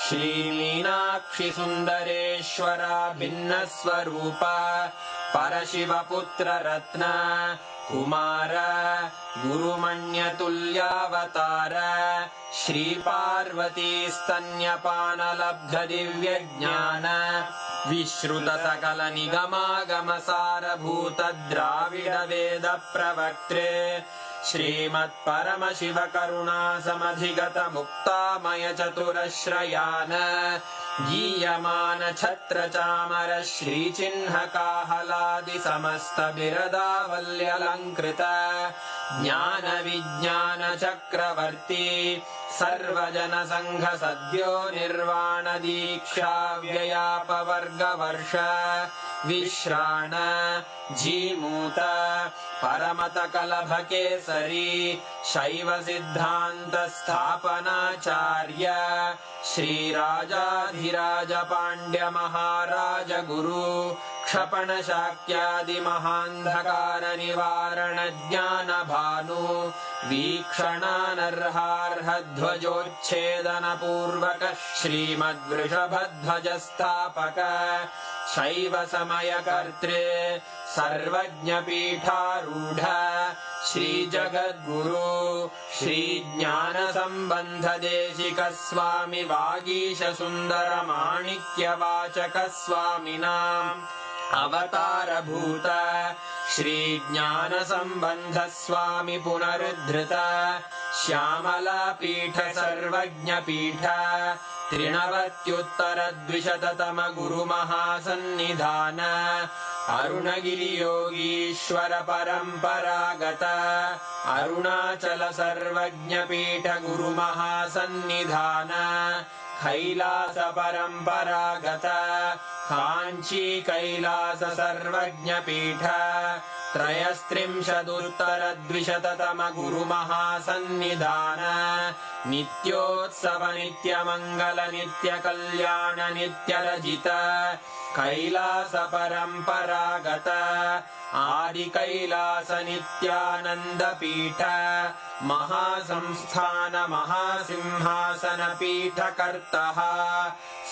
श्रीमीनाक्षि सुन्दरेश्वरा भिन्नस्वरूप परशिवपुत्ररत्न Kumar गुरुमण्यतुल्यावतार श्रीपार्वतीस्तन्यपानलब्धदिव्यज्ञान विश्रुतसकलनिगमागमसारभूत द्राविडवेद प्रवक्त्रे श्रीमत्परमशिवकरुणासमधिगत मुक्तामय चतुरश्रयान गीयमान छत्रचामर श्रीचिह्नकाहलादि समस्त बिरदावल्यलङ्कृत ज्ञान विज्ञान चक्रवर्ती सर्वजन संघ सद्यो निर्वाण दीक्षा व्ययापवर्गवर्ष विश्राण जीमूत परमत कलभ केसरी शैव सिद्धांत स्थापनाचार्य श्रीराजाधिराज पांड्य महाराज गुरु क्षपण शाक्यादि महांधकार निवारण ज्ञान भानु वीक्षणानर्हार्ह ध्वजोच्छेदन पूर्वक श्रीमद्वृषभध्वज स्थापक शैव समय कर्त्रे सर्वज्ञ पीठारूढ़ श्री जगद्गुरु श्री ज्ञान संबंध देशिक स्वामी वागीश सुंदर माणिक्य वाचक स्वामिनाम् अवतार भूत श्री ज्ञान संबंध स्वामी पुनरुद्धृत श्यामला पीठ सर्वज्ञ पीठ त्रिनवत्युत्तर द्विशततम गुरु महासन्निधान अरुणगिरि योगीश्वर परंपरागत अरुणाचल सर्वज्ञ पीठ गुरु महासन्निधान कैलास परंपरागत कांची कैलास सर्वज्ञ पीठ त्रयस्त्रिंशदुत्तर द्विशततम गुरु महासन्निधान नित्योत्सव नित्य मंगल नित्य कल्याण नित्य रजित कैलास परंपरागत आदि कैलास नित्यानंद पीठ महासंस्थान महासिंहासन पीठ कर्तः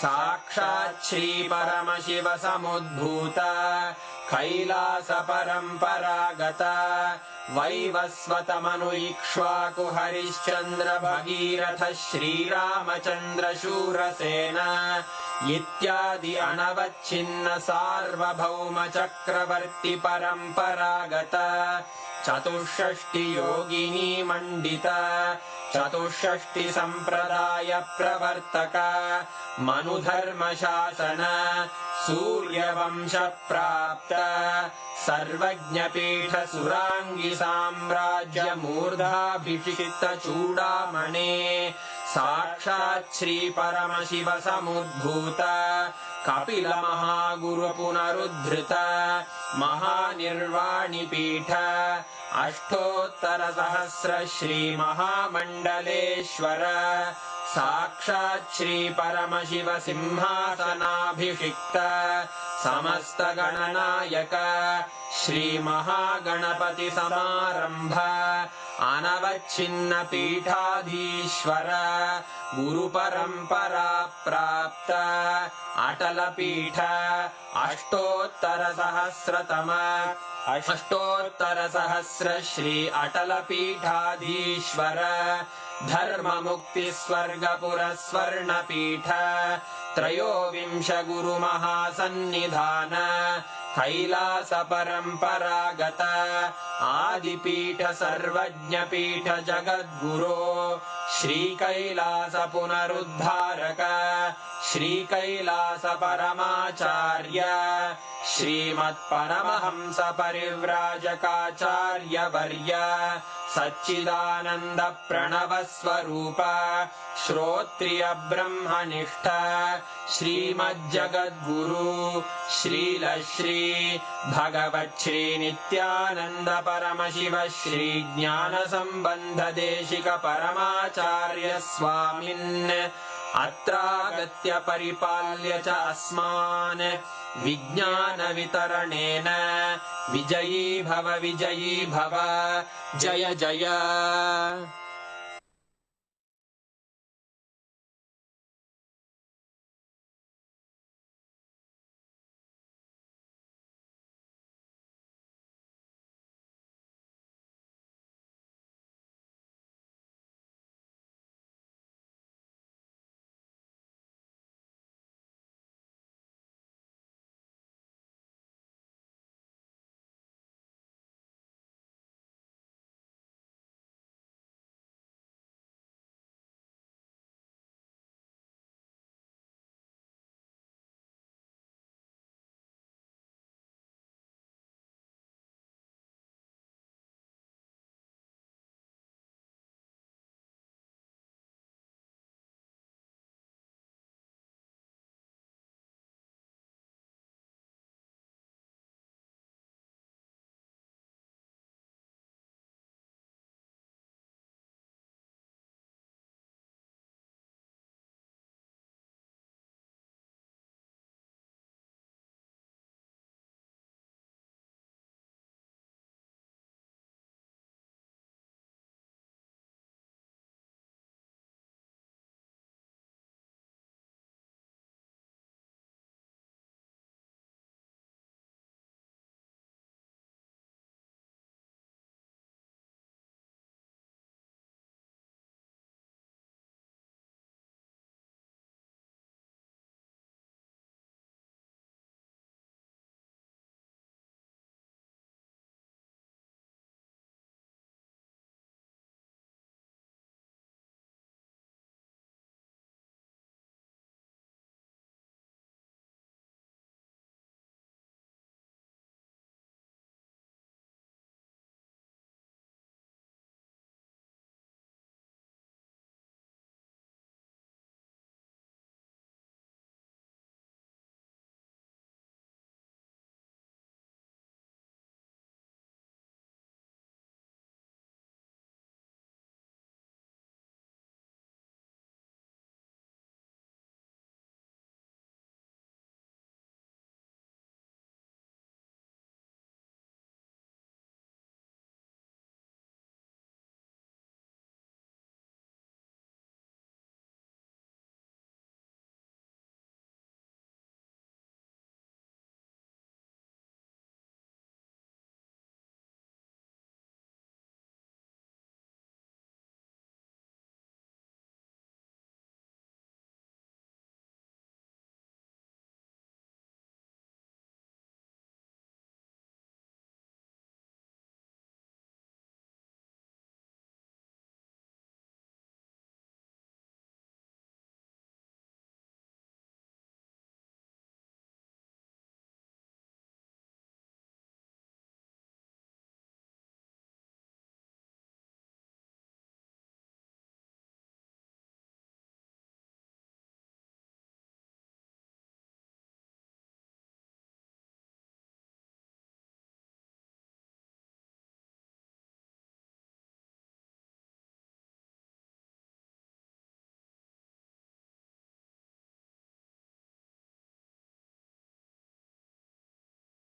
साक्षात् श्री परमशिव समुद्भूत कैलास परंपरागत वैवस्वत मनु इक्ष्वाकु हरिश्चंद्र भगीरथ श्रीरामचंद्र शूरसेन इत्यादि अनवच्छिन्न सार्वभौम चक्रवर्ति परंपरागत चतुष्षष्टि योगिनी मंडित चतुष्षष्टि संप्रदाय प्रवर्तक मनुधर्म शासन सूर्यवंश प्राप्त सर्वज्ञ पीठ सुरांगी साम्राज्य मूर्धाभिषिक्त चूड़ामणे साक्षात् श्री परमशिव समुद्भूत कपिल महागुरु पुनरुद्धृत महानिर्वाणि पीठ अष्टोत्तर सहस्र श्री महामंडलेश्वर साक्षात् श्री परमशिव सिंहासनाभिषिक्त समस्त गणनायक श्री महागणपति समारंभ अनवच्छिन्न पीठाधीश्वर गुरु परंपरा प्राप्त अटल पीठ अष्टोत्तर सहस्र श्री अटल पीठाधीश्वर धर्म मुक्ति स्वर्गपुर स्वर्ण पीठ त्रयोविंश गुरु महासन्निधान कैलास परंपरागत आदिपीठ सर्वज्ञ पीठ जगद्गुरो श्री कैलास पुनरुद्धारक श्री कैलास परमाचार्य श्रीमत्परमहंस परिव्राजकाचार्य वर्य सच्चिदानंद प्रणव स्वरूप श्रोत्रिय ब्रह्मनिष्ठ श्रीमज्जगद्गुरु श्रील श्री भगवत् श्री नित्यानंद परमशिव श्री ज्ञान संबंध देशिक परमाचार्य स्वामिन् अत्रागत्य परिपाल्य च अस्मान् विज्ञानवितरणेन विजयी भव जय जय।